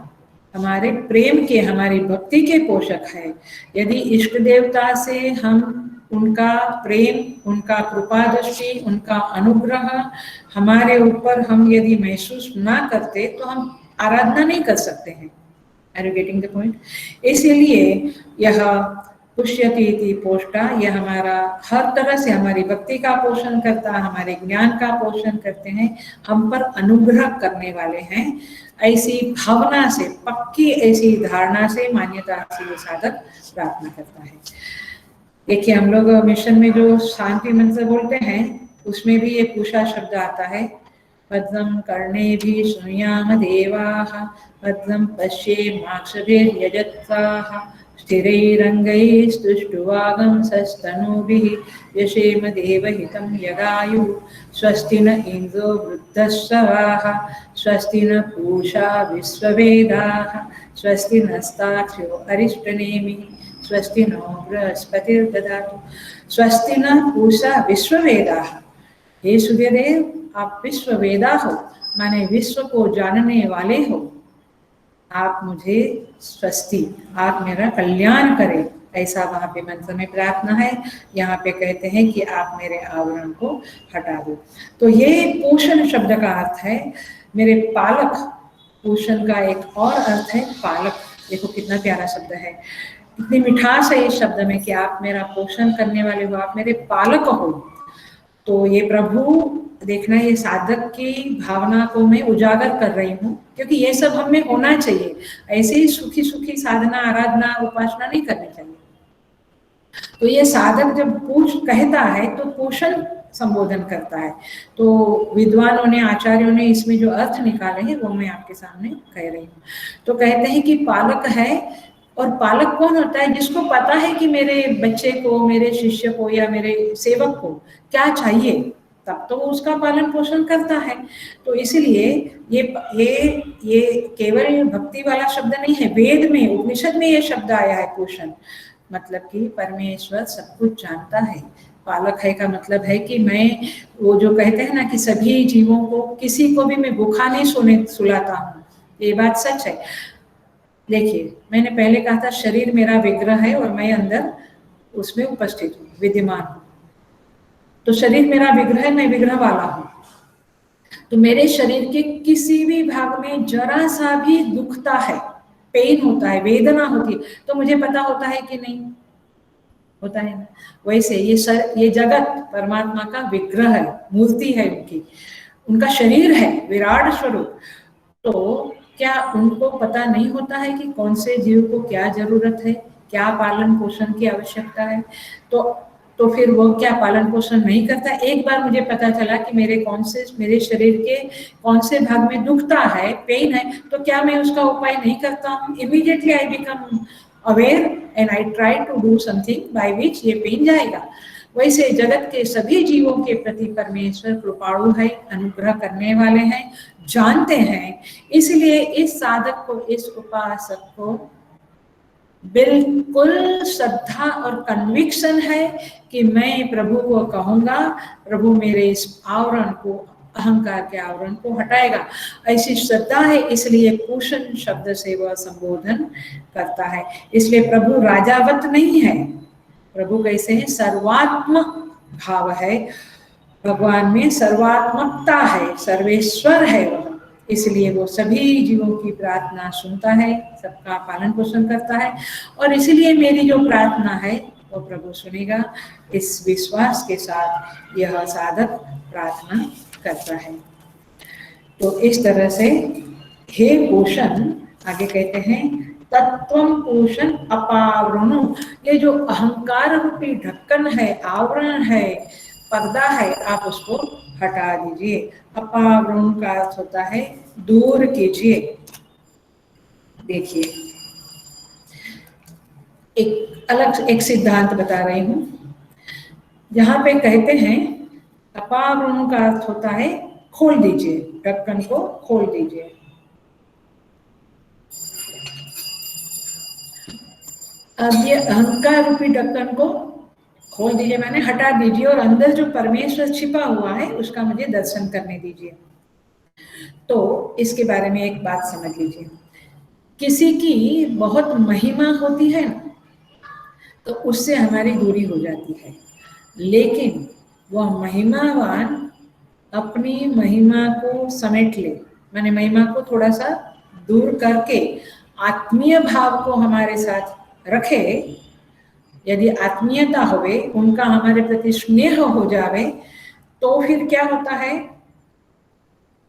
हमारे प्रेम के, हमारी भक्ति के पोषक है। यदि इष्ट देवता से हम उनका प्रेम, उनका कृपा दृष्टि, उनका अनुग्रह हमारे ऊपर हम यदि महसूस ना करते तो हम आराधना नहीं कर सकते हैं। Are you getting the point? इसीलिए यह पुष्यति पोष्टा, यह हमारा हर तरह से हमारी भक्ति का पोषण करता है, हमारे ज्ञान का पोषण करते हैं, हम पर अनुग्रह करने वाले हैं। ऐसी भावना से, पक्की ऐसी धारणा से, मान्यता से ये साधक प्रार्थना करता है। देखिए हम लोग मिशन में जो शांति मंत्र बोलते हैं उसमें भी ये पूषा शब्द आता है। भद्रं कर्णेभिः शृणुयाम देवाः, भद्रं पश्येमाक्षभिर्यजत्राः, स्थिरैरङ्गैस्तुष्टुवागंसस्तनूभिः, यशेम देवहितं यदायुः। स्वस्ति न इन्द्रो वृद्धश्रवाः, स्वस्ति न पूषा विश्ववेदाः, स्वस्ति नस्तार्क्ष्यो अरिष्टनेमिः, स्वस्ति नो बृहस्पतिर्दधातु। स्वस्ति न पूषा विश्ववेदाः। हे सूर्यदेव, आप विश्ववेदा हो, माने विश्व को जानने वाले हो। आप मुझे स्वस्ति, आप मेरा कल्याण करें, ऐसा वहाँ पे मंत्र में प्रार्थना है। यहाँ पे कहते हैं कि आप मेरे आवरण को हटा दो। तो ये पोषण शब्द का अर्थ है मेरे पालक। पोषण का एक और अर्थ है पालक। देखो कितना प्यारा शब्द है, कितनी मिठास है इस शब्द में कि आप मेरा पोषण करने वाले हो, आप मेरे पालक हो। तो ये प्रभु देखना, ये साधक की भावना को मैं उजागर कर रही हूँ, क्योंकि ये सब हमें होना चाहिए। ऐसे ही सुखी सुखी साधना, आराधना, उपासना नहीं करनी चाहिए। तो ये साधक जब पूछ कहता है तो पोषण संबोधन करता है। तो विद्वानों ने, आचार्यों ने इसमें जो अर्थ निकाले हैं वो मैं आपके सामने कह रही हूँ। तो कहते हैं कि पालक है, और पालक कौन होता है? जिसको पता है कि मेरे बच्चे को, मेरे शिष्य को या मेरे सेवक को क्या चाहिए, तब तो उसका पालन पोषण करता है। तो इसलिए ये केवल भक्ति वाला शब्द नहीं है, वेद में, उपनिषद में ये शब्द आया है पोषण। मतलब कि परमेश्वर सब कुछ जानता है। पालक है का मतलब है कि मैं, वो जो कहते हैं ना कि सभी जीवों को, किसी को भी मैं भूखा नहीं सुलाता हूँ, ये बात सच है। देखिए मैंने पहले कहा था शरीर मेरा विग्रह है और मैं अंदर उसमें उपस्थित हूँ, विद्यमान हूँ। तो शरीर मेरा विग्रह है, मैं विग्रह वाला हूँ। तो मेरे शरीर के किसी भी भाग में जरा सा भी दुखता है, पेन होता है, वेदना होती है, तो मुझे पता होता है कि नहीं होता है ना। वैसे ये जगत परमात्मा का विग्रह है, मूर्ति है उनकी, उनका शरीर है, विराट स्वरूप। तो क्या उनको पता नहीं होता है कि कौन से जीव को क्या जरूरत है, क्या पालन पोषण की आवश्यकता है? तो फिर वो क्या पालन पोषण नहीं करता? एक बार मुझे पता चला कि मेरे शरीर के कौन से भाग में दुखता है, पेन है, तो क्या मैं उसका उपाय नहीं करता हूँ? Immediately I become aware and I try to do something by which ये पेन जाएगा। वैसे जगत के सभी जीवों के प्रति परमेश्वर कृपाणु है, अनुग्रह करने वाले हैं, जानते हैं। इसलिए इस साधक को, इस उपासक को बिल्कुल श्रद्धा और कन्विक्शन है कि मैं प्रभु को कहूंगा, प्रभु मेरे इस आवरण को, अहंकार के आवरण को हटाएगा। ऐसी श्रद्धा है, इसलिए पोषण शब्द से वह संबोधन करता है। इसलिए प्रभु राजावत नहीं है, प्रभु कैसे है? सर्वात्म भाव है, भगवान में सर्वात्मकता है, सर्वेश्वर है वह। इसलिए वो सभी जीवों की प्रार्थना सुनता है, सबका पालन पोषण करता है, और इसीलिए मेरी जो प्रार्थना है वो प्रभु सुनेगा। इस विश्वास के साथ यह साधक प्रार्थना करता है। तो इस तरह से हे पोषण, आगे कहते हैं तत्वम पोषण अपावरणु, ये जो अहंकार रूपी ढक्कन है, आवरण है, पर्दा है, आप उसको हटा दीजिए। अपावरण का अर्थ होता है दूर कीजिए। देखिए एक सिद्धांत बता रही हूं, जहां पे कहते हैं अपावरण का अर्थ होता है खोल दीजिए, ढक्कन को खोल दीजिए। अब ये अहंकार रूपी ढक्कन को खोल दीजिए, मैंने हटा दीजिए, और अंदर जो परमेश्वर छिपा हुआ है उसका मुझे दर्शन करने दीजिए। तो इसके बारे में एक बात समझ लीजिए, किसी की बहुत महिमा होती है ना, तो उससे हमारी दूरी हो जाती है, लेकिन वह महिमावान अपनी महिमा को समेट ले, मैंने महिमा को थोड़ा सा दूर करके आत्मीय भाव को हमारे साथ रखे, यदि आत्मीयता होवे, उनका हमारे प्रति स्नेह हो जावे, तो फिर क्या होता है,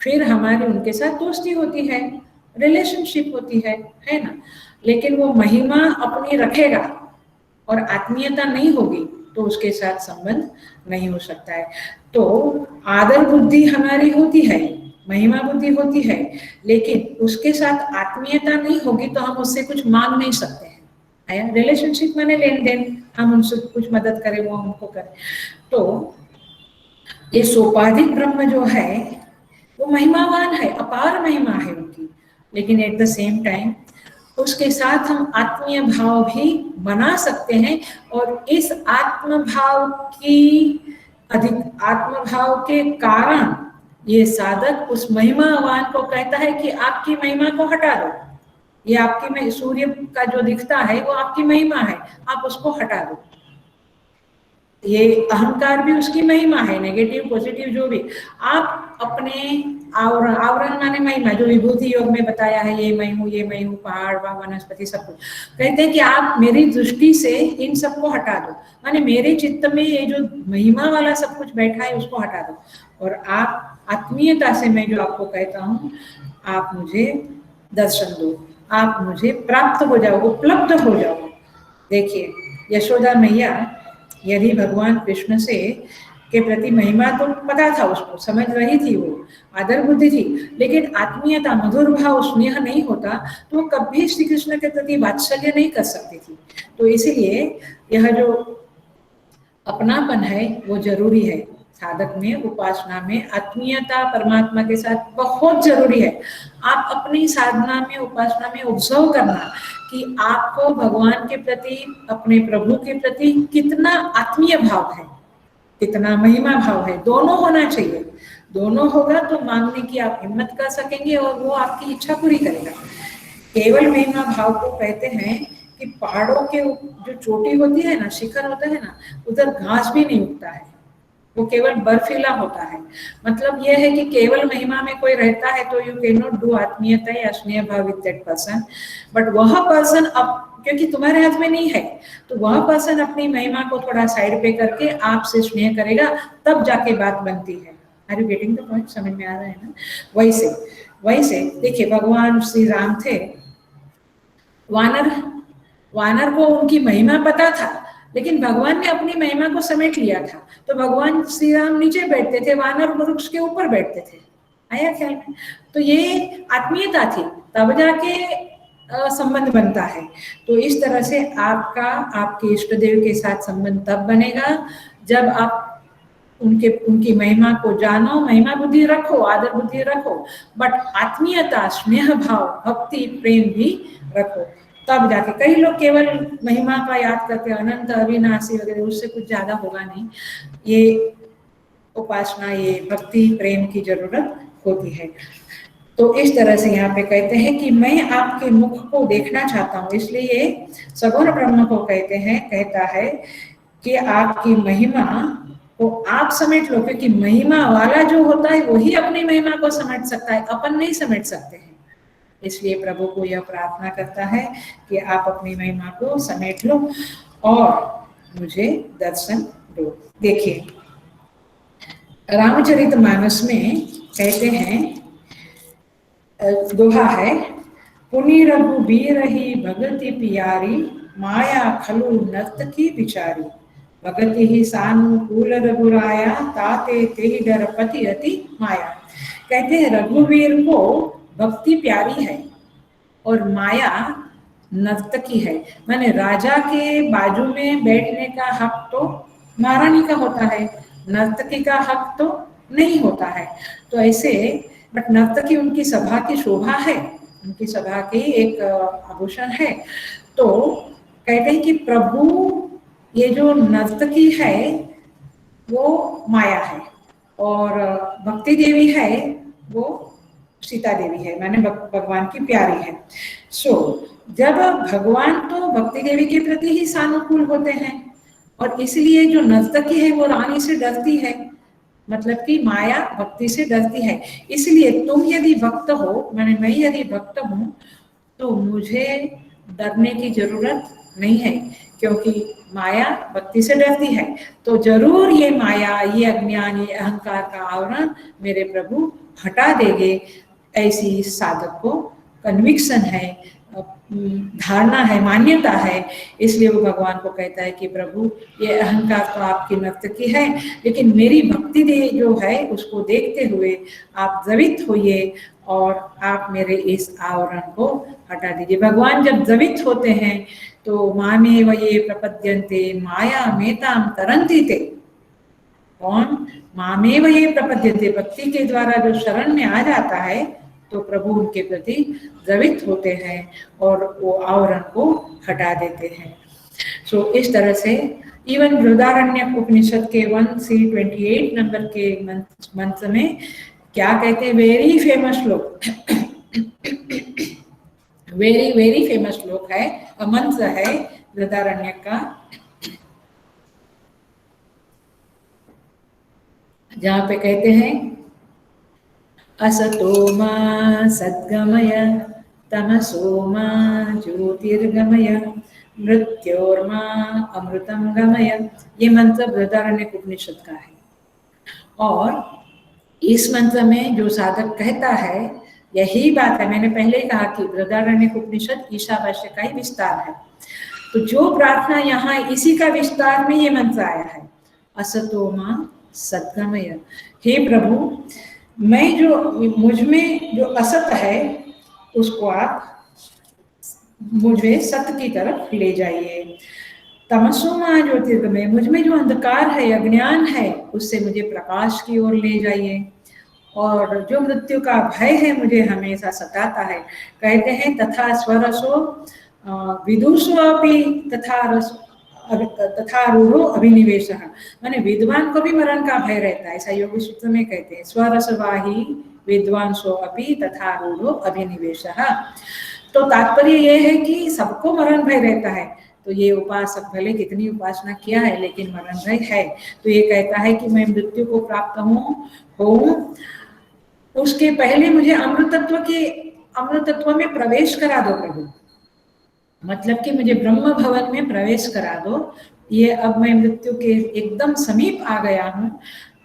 फिर हमारी उनके साथ दोस्ती होती है, रिलेशनशिप होती है ना। लेकिन वो महिमा अपनी रखेगा और आत्मीयता नहीं होगी तो उसके साथ संबंध नहीं हो सकता है। तो आदर बुद्धि हमारी होती है, महिमा बुद्धि होती है, लेकिन उसके साथ आत्मीयता नहीं होगी तो हम उससे कुछ मांग नहीं सकते हैं। रिलेशनशिप माने लेन देन, हम उनसे कुछ मदद करें, वो हमको करें। तो ये सोपाधिक ब्रह्म जो है वो महिमावान है, अपार महिमा है उनकी, लेकिन एट द सेम टाइम उसके साथ हम आत्मीय भाव भी बना सकते हैं। और इस आत्मभाव के कारण ये साधक उस महिमावान को कहता है कि आपकी महिमा को हटा दो, ये आपकी सूर्य का जो दिखता है वो आपकी महिमा है, आप उसको हटा दो। ये अहंकार भी उसकी महिमा है, नेगेटिव पॉजिटिव जो भी, आप अपने आवरण माने महिमा, जो विभूति योग में बताया है, ये मैं हूँ, पहाड़ वनस्पति सब कुछ, कहते हैं कि आप मेरी दृष्टि से इन सबको हटा दो, माने मेरे चित्त में ये जो महिमा वाला सब कुछ बैठा है उसको हटा दो, और आप आत्मीयता से मैं जो आपको कहता हूँ, आप मुझे दर्शन दो, आप मुझे प्राप्त हो जाओ, उपलब्ध हो जाओ। देखिए यशोदा मैया यदि भगवान कृष्ण से के प्रति महिमा तो पता था, उसको समझ रही थी, वो आदर बुद्धि थी, लेकिन आत्मीयता, मधुर भाव, स्नेह नहीं होता तो वो कभी श्री कृष्ण के प्रति वात्सल्य नहीं कर सकती थी। तो इसीलिए यह जो अपनापन है वो जरूरी है साधक में, उपासना में आत्मीयता परमात्मा के साथ बहुत जरूरी है। आप अपनी साधना में, उपासना में ऑब्जर्व करना कि आपको भगवान के प्रति, अपने प्रभु के प्रति कितना आत्मीय भाव है, कितना महिमा भाव है, दोनों होना चाहिए। दोनों होगा तो मांगने की आप हिम्मत कर सकेंगे और वो आपकी इच्छा पूरी करेगा। केवल महिमा भाव को कहते हैं कि पहाड़ों के जो चोटी होती है ना, शिखर होता है ना, उधर घास भी नहीं उगता है, वो केवल बर्फीला होता है। मतलब यह है कि केवल महिमा में कोई रहता है तो यू कैन नॉट डू आत्मीयता या स्नेह भाव विद दैट पर्सन, बट वह पर्सन अब क्योंकि तुम्हारे हाथ में नहीं है, तो वह पर्सन अपनी महिमा को थोड़ा साइड पे करके आपसे स्नेह करेगा, तब जाके बात बनती है। Are you getting the point? समझ में आ रहा है ना? वैसे देखिए भगवान श्री राम थे, वानर को उनकी महिमा पता था, लेकिन भगवान ने अपनी महिमा को समेट लिया था। तो भगवान श्री राम नीचे बैठते थे, वानर वृक्ष के ऊपर बैठते थे। आया ख्याल में? तो ये आत्मीयता थी, तब जाके संबंध बनता है। तो इस तरह से आपके इष्ट देव के साथ संबंध तब बनेगा जब आप उनकी महिमा को जानो, महिमा बुद्धि रखो, आदर बुद्धि रखो, बट आत्मीयता, स्नेह भाव, भक्ति, प्रेम भी रखो, तब जाके। कई लोग केवल महिमा का याद करते हैं, अनंत अविनाशी वगैरह, उससे कुछ ज्यादा होगा नहीं। ये उपासना, ये भक्ति प्रेम की जरूरत होती है। तो इस तरह से यहाँ पे कहते हैं कि मैं आपके मुख को देखना चाहता हूँ, इसलिए सगुण ब्रह्म को कहता है कि आपकी महिमा को आप समेट लो, क्योंकि महिमा वाला जो होता है वही अपनी महिमा को समेट सकता है, अपन नहीं समेट सकते हैं। इसलिए प्रभु को यह प्रार्थना करता है कि आप अपनी महिमा को समेट लो और मुझे दर्शन दो। देखिए रामचरितमानस में कहते हैं, दोहा है, पुनि रघुबीर ही भगति पियारी, माया खलु नर्तकी बिचारी। भगति ही सानुकूल रघुराया, ताते तेहि डर पति अति माया। कहते हैं रघुवीर को भक्ति प्यारी है और माया नर्तकी है। माने राजा के बाजू में बैठने का हक तो महारानी का होता है, नर्तकी का हक तो नहीं होता है। तो ऐसे बट नर्तकी उनकी सभा की शोभा है, उनकी सभा की एक आभूषण है। तो कहते हैं कि प्रभु ये जो नर्तकी है वो माया है और भक्ति देवी है वो सीता देवी है, माने भगवान की प्यारी है। जब भगवान तो भक्ति देवी के प्रति ही सानुकूल होते हैं और इसलिए जो नर्तकी है वो रानी से डरती है, मतलब कि माया भक्ति से डरती है। इसलिए तुम यदि भक्त हो, माने मैं यदि भक्त हूं तो मुझे डरने की जरूरत नहीं है, क्योंकि माया भक्ति से डरती है। तो जरूर ये माया, ये अज्ञान, ये अहंकार का आवरण मेरे प्रभु हटा देंगे, ऐसी साधक को कन्विक्शन है, धारणा है, मान्यता है। इसलिए वो भगवान को कहता है कि प्रभु ये अहंकार तो आपकी नर्तकी है, लेकिन मेरी भक्ति दे जो है उसको देखते हुए आप द्रवित होइए और आप मेरे इस आवरण को हटा दीजिए। भगवान जब द्रवित होते हैं तो मामेव ये प्रपद्यन्ते माया मेताम तरन्ति ते। कौन? मामेव ये प्रपद्यन्ते, भक्ति के द्वारा जो शरण में आ जाता है तो प्रभु उनके प्रति द्रवित होते हैं और वो आवरण को हटा देते हैं। इस तरह से इवन बृहदारण्यक उपनिषद के 1C28 नंबर के मंत्र में क्या कहते हैं, वेरी फेमस श्लोक, वेरी फेमस श्लोक है, मंत्र है बृहदारण्यक का, जहाँ पे कहते हैं असतो मा सद्गमय तमसो मा ज्योतिर्गमय मृत्योर्मा अमृतम गमय। ये मंत्र बृहदारण्यक उपनिषद का है और इस मंत्र में जो साधक कहता है यही बात है। मैंने पहले कहा कि बृहदारण्यक उपनिषद ईशावास्य का ही विस्तार है। तो जो प्रार्थना यहाँ इसी का विस्तार में ये मंत्र आया है, असतो मा सद्गमय। हे प्रभु, मैं जो मुझ में जो असत है उसको आप मुझे सत्य की तरफ ले जाइए। तमसो मा ज्योतिर्गमय, मुझ में जो अंधकार है, अज्ञान है, उससे मुझे प्रकाश की ओर ले जाइए। और जो मृत्यु का भय है मुझे हमेशा सताता है, कहते हैं तथा स्वरसो विदुषो अपि तथा रूढ़ो अभिनिवेशः, माने विद्वान को भी मरण का भय रहता है, ऐसा योगी सूत्र में कहते हैं। स्वरसवाही विद्वांसो अपि तथा रूढ़ो अभिनिवेशः। तो तात्पर्य ये है कि सबको मरण भय रहता है। तो ये उपासक भले कितनी उपासना किया है लेकिन मरण भय है। तो ये कहता है कि मैं मृत्यु को प्राप्त हूँ, उसके पहले मुझे अमृतत्व में प्रवेश करा दो प्रभु, मतलब कि मुझे ब्रह्म भवन में प्रवेश करा दो। ये अब मैं मृत्यु के एकदम समीप आ गया हूँ,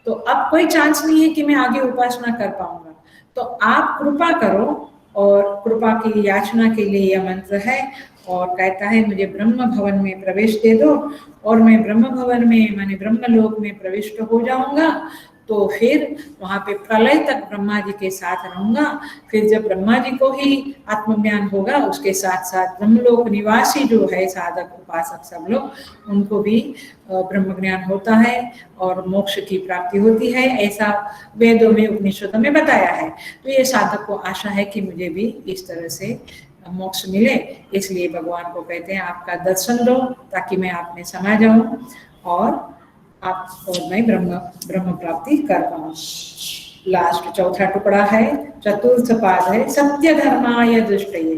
तो अब कोई चांस नहीं है कि मैं आगे उपासना कर पाऊंगा। तो आप कृपा करो, और कृपा की याचना के लिए यह मंत्र है। और कहता है मुझे ब्रह्म भवन में प्रवेश दे दो, और मैं ब्रह्म भवन में माने ब्रह्मलोक में प्रविष्ट हो जाऊंगा। तो फिर वहां पे प्रलय तक ब्रह्मा जी के साथ रहूंगा। फिर जब ब्रह्मा जी को ही आत्मज्ञान होगा, उसके साथ साथ ब्रह्मलोक निवासी जो है साधक उपासक सब लोग, उनको भी ब्रह्म ज्ञान होता है और मोक्ष की प्राप्ति होती है, ऐसा वेदों में उपनिषदों में बताया है। तो ये साधक को आशा है कि मुझे भी इस तरह से मोक्ष मिले, इसलिए भगवान को कहते हैं आपका दर्शन दो ताकि मैं आप में समा जाऊं और मैं ब्रह्म प्राप्ति कर पाऊं। लास्ट चौथा टुकड़ा है, चतुर्थ पाद है, सत्य धर्माय दृष्टये।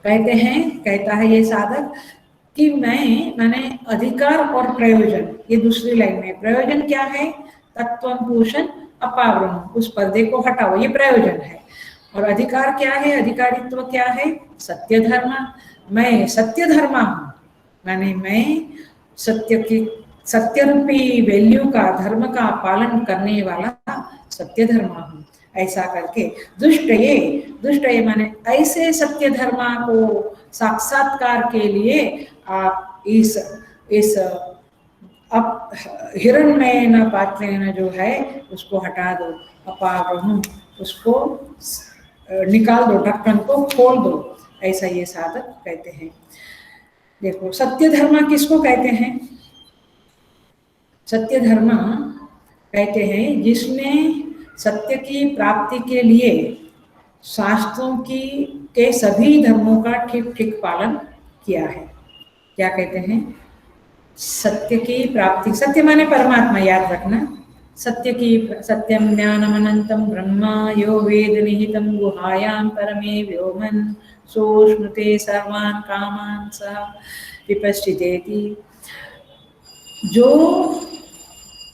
कहता है ये साधक कि मैंने अधिकार और प्रयोजन, ये दूसरी लाइन में प्रयोजन क्या है, तत्वं पूषण अपावरण, उस पर्दे को हटाओ, ये प्रयोजन है। और अधिकार क्या है, अधिकारित्व क्या है, सत्य धर्म, मैं सत्य धर्मा हूँ, माने मैं सत्य रूपी वैल्यू का, धर्म का पालन करने वाला सत्य धर्मा हूँ। ऐसा करके दुष्टये माने ऐसे सत्य धर्मा को साक्षात्कार के लिए आप इस अब हिरण्मय न पात्रे न जो है उसको हटा दो, अपावरण उसको निकाल दो, ढक्कन को खोल दो, ऐसा ये साधक कहते हैं। देखो सत्य धर्म किसको कहते हैं? सत्य धर्म कहते हैं जिसने सत्य की प्राप्ति के लिए शास्त्रों के सभी धर्मों का ठीक ठीक पालन किया है। क्या कहते हैं? सत्य की प्राप्ति, सत्य माने परमात्मा, याद रखना। सत्य की सत्यम ज्ञानम अनंतम ब्रह्म यो वेद निहितम गुहायां परमे व्योमन सोष्णुते सर्वान् कामान् स विपश्चितेति। जो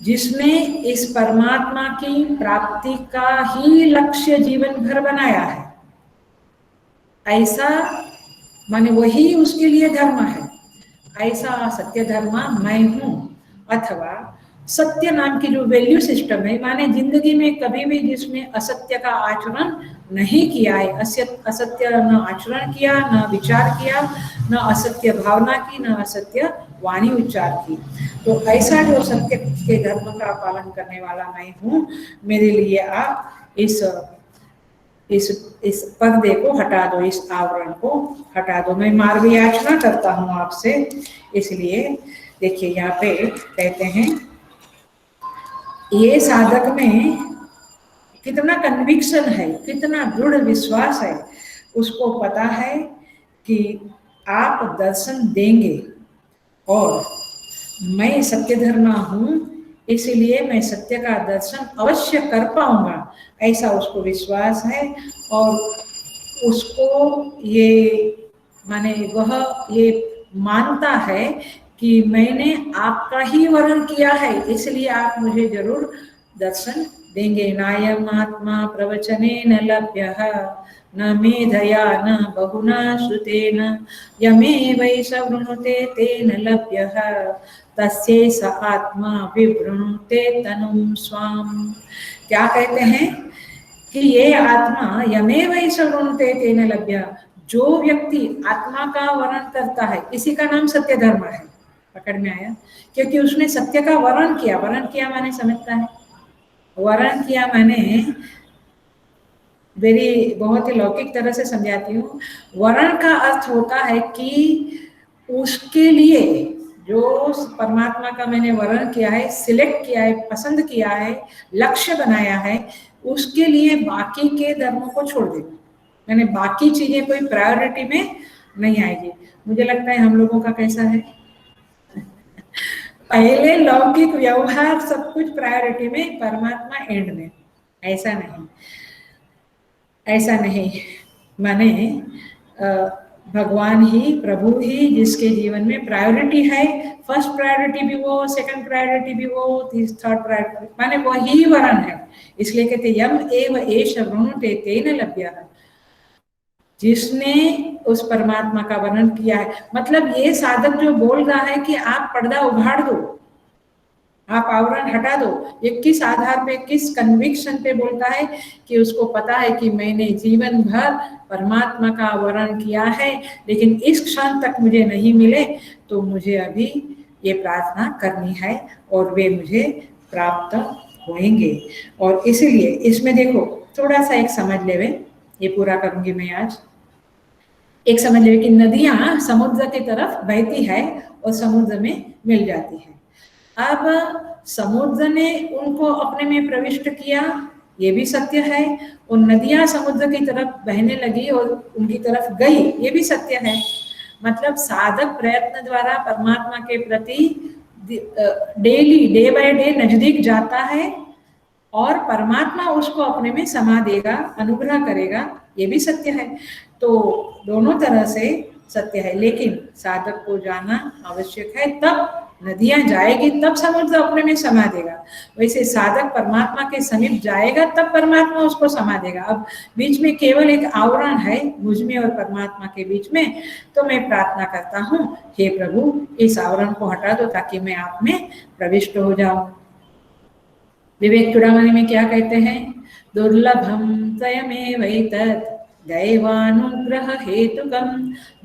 जिसने इस परमात्मा की प्राप्ति का ही लक्ष्य जीवन भर बनाया है, ऐसा माने वही उसके लिए धर्म है, ऐसा सत्य धर्म मैं हूँ। अथवा सत्य नाम की जो वैल्यू सिस्टम है, माने जिंदगी में कभी भी जिसने असत्य का आचरण नहीं किया है, असत्य न आचरण किया, न विचार किया, न असत्य भावना की, न असत्य वाणी उच्चार की, तो ऐसा जो सत्य के धर्म का पालन करने वाला मैं हूँ, मेरे लिए आप इस पर्दे को हटा दो, इस आवरण को हटा दो। मैं मार्ग याचना करता हूँ आपसे। इसलिए देखिए यहाँ पे कहते हैं ये साधक में कितना कन्विक्शन है, कितना दृढ़ विश्वास है, उसको पता है कि आप दर्शन देंगे और मैं सत्य धर्मा हूँ, इसलिए मैं सत्य का दर्शन अवश्य कर पाऊंगा, ऐसा उसको विश्वास है। और उसको ये माने वह ये मानता है कि मैंने आपका ही वर्ण किया है, इसलिए आप मुझे जरूर दर्शन देंगे। नायम आत्मा प्रवचने न लभ्यः न मेधया न बहुना श्रुतेन यमे वै स वृणुते तेन लभ्यः तस्यै स आत्मा विवृणुते तनुं स्वाम। क्या कहते हैं कि ये आत्मा यमे वै स वृणुते तेन लभ्यः, जो व्यक्ति आत्मा का वर्णन करता है, इसी का नाम सत्य धर्म है। पकड़ में आया? क्योंकि उसने सत्य का वर्णन किया। वर्णन किया माने समझता है? वर्णन किया माने बहुत ही लौकिक तरह से समझाती हूँ। वर्ण का अर्थ होता है कि उसके लिए जो परमात्मा का मैंने वर्ण किया है, सिलेक्ट किया है, पसंद किया है, लक्ष्य बनाया है, उसके लिए बाकी के धर्मों को छोड़ देना, यानी बाकी चीजें कोई प्रायोरिटी में नहीं आएगी। मुझे लगता है हम लोगों का कैसा है, पहले लौकिक व्यवहार सब कुछ प्रायोरिटी में, परमात्मा एंड में। ऐसा नहीं, ऐसा नहीं। माने भगवान ही, प्रभु ही जिसके जीवन में प्रायोरिटी है, फर्स्ट प्रायोरिटी भी वो, सेकंड प्रायोरिटी भी वो, थर्ड प्रायोरिटी, माने वही वरण है। इसलिए कहते यम एव एष वृणुते तेन लभ्यः, जिसने उस परमात्मा का वर्णन किया है। मतलब ये साधक जो बोल रहा है कि आप पर्दा उघाड़ दो, आप आवरण हटा दो, ये किस आधार पे, किस कन्विक्शन पे बोलता है? कि उसको पता है कि मैंने जीवन भर परमात्मा का वर्णन किया है, लेकिन इस क्षण तक मुझे नहीं मिले, तो मुझे अभी ये प्रार्थना करनी है और वे मुझे प्राप्त होंगे। और इसीलिए इसमें देखो थोड़ा सा एक समझ लेवे, ये पूरा करूंगी मैं आज। एक समझ लेवे कि नदियां समुद्र की तरफ बहती है और समुद्र में मिल जाती है। अब समुद्र ने उनको अपने में प्रविष्ट किया, ये भी सत्य है। और नदियां समुद्र की तरफ बहने लगी और उनकी तरफ गई, ये भी सत्य है। मतलब साधक प्रयत्न द्वारा परमात्मा के प्रति डेली, डे बाय डे नजदीक जाता है और परमात्मा उसको अपने में समा देगा, अनुग्रह करेगा, ये भी सत्य है। तो दोनों तरह से सत्य है, लेकिन साधक को जाना आवश्यक है, तब नदियां जाएगी, तब समुद्र अपने में समा देगा। वैसे साधक परमात्मा के समीप जाएगा, तब परमात्मा उसको समा देगा। अब बीच में केवल एक आवरण है मुझ में और परमात्मा के बीच में, तो मैं प्रार्थना करता हूँ, हे प्रभु इस आवरण को हटा दो ताकि मैं आप में प्रविष्ट हो जाऊं। विवेक चूड़ामणि में क्या कहते हैं? दुर्लभं त्वयमेवैतत् दैवानुग्ररहेतुकं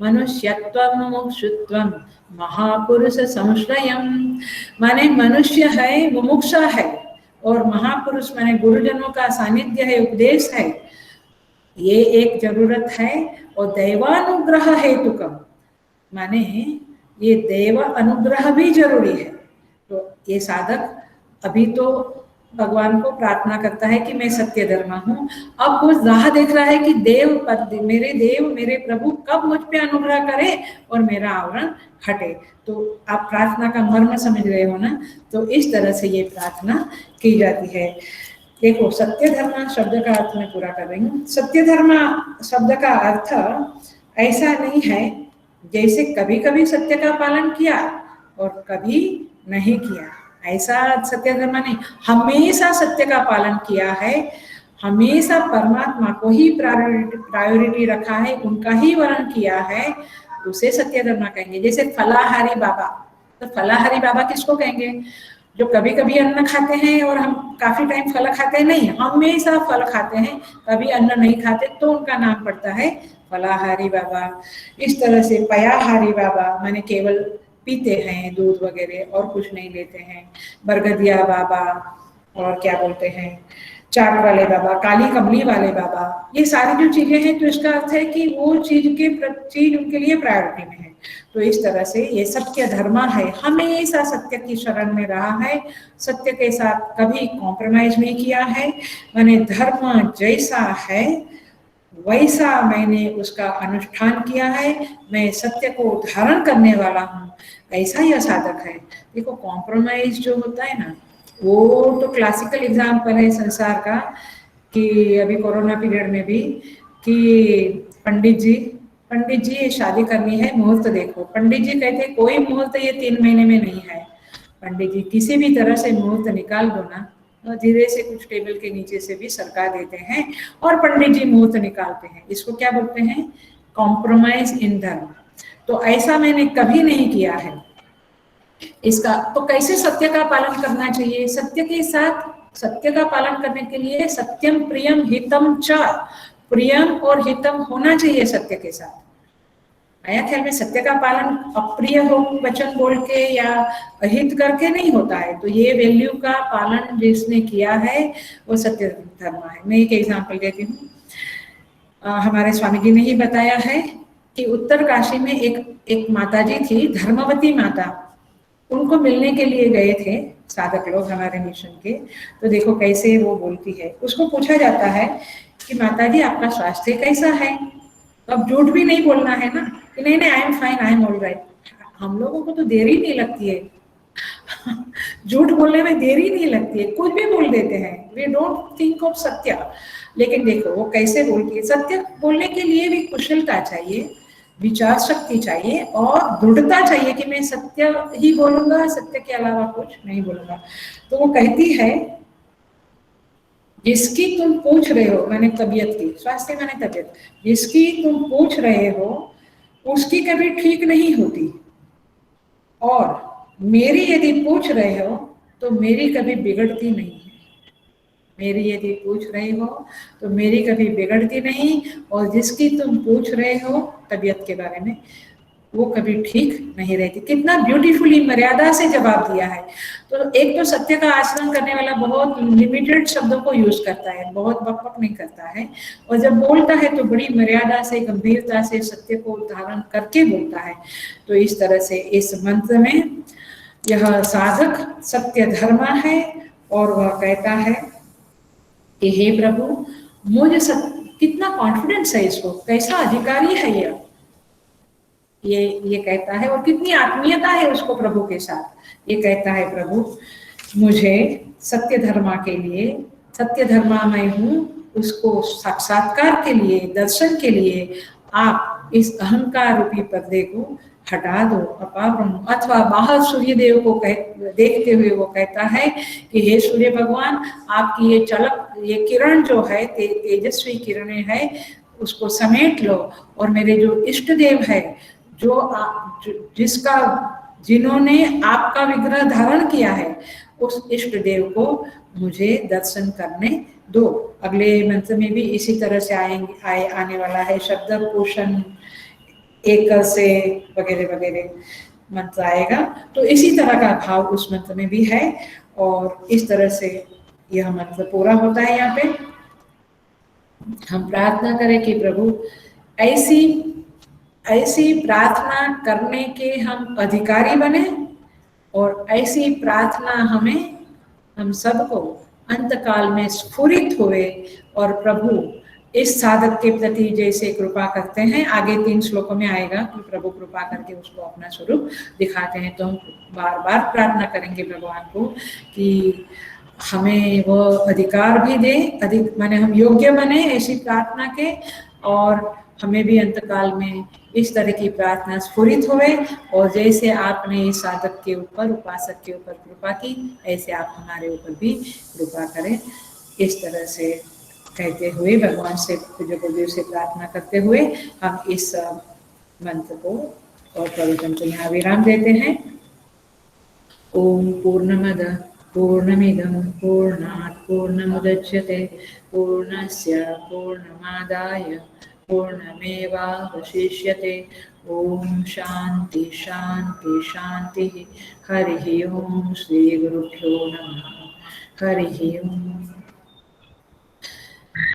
मनुष्यत्वं मुमुक्षुत्वं महापुरुष संश्रयम। माने मनुष्य है, मुमुक्षा है, और महापुरुष माने गुरुजनों का सानिध्य है, उपदेश है, ये एक जरूरत है। और दैवानुग्रह हेतुकम माने ये देव अनुग्रह भी जरूरी है। तो ये साधक अभी तो भगवान को प्रार्थना करता है कि मैं सत्य धर्मा हूँ। अब वो राह देख रहा है कि देव मेरे प्रभु कब मुझ पे अनुग्रह करे और मेरा आवरण हटे। तो आप प्रार्थना का मर्म समझ रहे हो ना। तो इस तरह से ये प्रार्थना की जाती है। देखो, सत्य धर्मा शब्द का अर्थ मैं पूरा कर रही हूँ। सत्य धर्मा शब्द का अर्थ ऐसा नहीं है जैसे कभी कभी सत्य का पालन किया और कभी नहीं किया, ऐसा सत्य धर्म नहीं। हमेशा सत्य का पालन किया है, हमेशा परमात्मा को ही प्रायोरिटी रखा है, उनका ही वर्ण किया है, उसे सत्य धर्म कहेंगे। जैसे फलाहारी बाबा, तो फलाहारी बाबा किसको कहेंगे? जो कभी कभी अन्न खाते हैं और हम काफी टाइम फल खाते नहीं, हमेशा फल खाते हैं, कभी अन्न नहीं खाते, तो उनका नाम पड़ता है फलाहारी बाबा। इस तरह से पयाहारी बाबा माने केवल पीते हैं दूध वगैरह और कुछ नहीं लेते हैं। बरगदिया बाबा और क्या बोलते हैं, चाट वाले बाबा, काली कमली वाले बाबा, ये सारी जो चीजें हैं, तो इसका अर्थ है कि वो चीज उनके लिए प्रायोरिटी में है। तो इस तरह से ये सत्य धर्मा है, हमेशा सत्य की शरण में रहा है, सत्य के साथ कभी कॉम्प्रोमाइज नहीं किया है। माने धर्म जैसा है वैसा मैंने उसका अनुष्ठान किया है, मैं सत्य को धारण करने वाला हूँ, ऐसा यह साधक है। देखो, कॉम्प्रोमाइज जो होता है ना, वो तो क्लासिकल एग्जाम्पल है संसार का, कि अभी कोरोना पीरियड में भी कि पंडित जी शादी करनी है, मुहूर्त देखो। पंडित जी कहते कोई मुहूर्त ये 3 महीने में नहीं है। पंडित जी किसी भी तरह से मुहूर्त निकाल दो ना, धीरे से कुछ टेबल के नीचे से भी सरका देते हैं और पंडित जी मुहूर्त निकालते हैं। इसको क्या बोलते हैं? कॉम्प्रोमाइज इन धर्म। तो ऐसा मैंने कभी नहीं किया है। इसका तो कैसे सत्य का पालन करना चाहिए? सत्य के साथ सत्य का पालन करने के लिए सत्यम प्रियम हितम च, प्रियम और हितम होना चाहिए सत्य के साथ। आया ख्याल में? सत्य का पालन अप्रिय हो वचन बोल के या अहित करके नहीं होता है। तो ये वैल्यू का पालन जिसने किया है वो सत्य धर्म है। मैं एक एग्जांपल देती हूँ। हमारे स्वामी जी ने ही बताया है कि उत्तर काशी में एक माता जी थी, धर्मवती माता। उनको मिलने के लिए गए थे साधक लोग हमारे मिशन के। तो देखो कैसे वो बोलती है। उसको पूछा जाता है कि माता जी आपका स्वास्थ्य कैसा है? अब झूठ भी नहीं बोलना है ना कि नहीं I am fine, I am all right. हम लोगों को तो देरी नहीं लगती है झूठ बोलने में देरी नहीं लगती है, कुछ भी बोल देते हैं। वी डोंट थिंक ऑफ सत्य। लेकिन देखो वो कैसे बोलती है। सत्य बोलने के लिए भी कुशलता चाहिए, विचार शक्ति चाहिए और दृढ़ता चाहिए कि मैं सत्य ही बोलूंगा, सत्य के अलावा कुछ नहीं बोलूंगा। तो वो कहती है जिसकी तुम पूछ रहे हो, मैंने तबीयत की, स्वास्थ्य मैंने तबीयत, जिसकी तुम पूछ रहे हो उसकी कभी ठीक नहीं होती, और मेरी यदि पूछ रहे हो तो मेरी कभी बिगड़ती नहीं है। मेरी यदि पूछ रहे हो तो मेरी कभी बिगड़ती नहीं, और जिसकी तुम पूछ रहे हो तबीयत के बारे में वो कभी ठीक नहीं रहती। कितना ब्यूटीफुली मर्यादा से जवाब दिया है। तो एक तो सत्य का आचरण करने वाला बहुत लिमिटेड शब्दों को यूज करता है, बहुत बकबक नहीं करता है, और जब बोलता है तो बड़ी मर्यादा से, गंभीरता से सत्य को धारण करके बोलता है। तो इस तरह से इस मंत्र में यह साधक सत्य धर्मा है, और वह कहता है कि हे प्रभु मुझे कितना कॉन्फिडेंस है इसको, कैसा अधिकारी है ये कहता है, और कितनी आत्मीयता है उसको प्रभु के साथ। ये कहता है प्रभु मुझे सत्य धर्मा के लिए, सत्य धर्मा मैं हूँ उसको साक्षात्कार के लिए, दर्शन के लिए आप इस अहंकार रूपी पर्दे को हटा दो, अपावरण। अथवा बाहर सूर्य देव को देखते हुए वो कहता है कि हे सूर्य भगवान, आपकी ये चलक, ये किरण जो है तेजस्वी किरणें है, उसको समेट लो, और मेरे जो इष्ट देव है, जिन्होंने आपका विग्रह धारण किया है, उस इष्ट देव को मुझे दर्शन करने 2। अगले मंत्र में भी इसी तरह से आने वाला है, शब्द पोषण एक से वगैरह वगैरह मंत्र आएगा। तो इसी तरह का भाव उस मंत्र में भी है और इस तरह से यह मंत्र पूरा होता है। यहाँ पे हम प्रार्थना करें कि प्रभु ऐसी प्रार्थना करने के हम अधिकारी बने और ऐसी प्रार्थना हम सबको अंत काल में स्फुरित हुए और प्रभु इस साधक के प्रति जैसे कृपा करते हैं, आगे 3 श्लोकों में आएगा कि प्रभु कृपा करके उसको अपना स्वरूप दिखाते हैं। तो हम बार बार प्रार्थना करेंगे भगवान को कि हमें वो अधिकार भी दे, माने हम योग्य बने ऐसी प्रार्थना के, और हमें भी अंतकाल में इस तरह की प्रार्थना स्फुरित हुए और जैसे आपने इस साधक के ऊपर, उपासक के ऊपर कृपा की, ऐसे आप हमारे ऊपर भी कृपा करें। इस तरह से कहते हुए भगवान से पूज्य से प्रार्थना करते हुए हम इस मंत्र को और प्रवचन को यहाँ विराम देते हैं। ओम पूर्णमद पूर्णमिदं पूर्णात् पूर्णमुदच्यते पूर्णस्य पूर्णमादाय पूर्णमेवावशिष्यते। ओम शांति शांति शांति। हरि ओम। श्री गुरुभ्यो नमः। हरि ओम।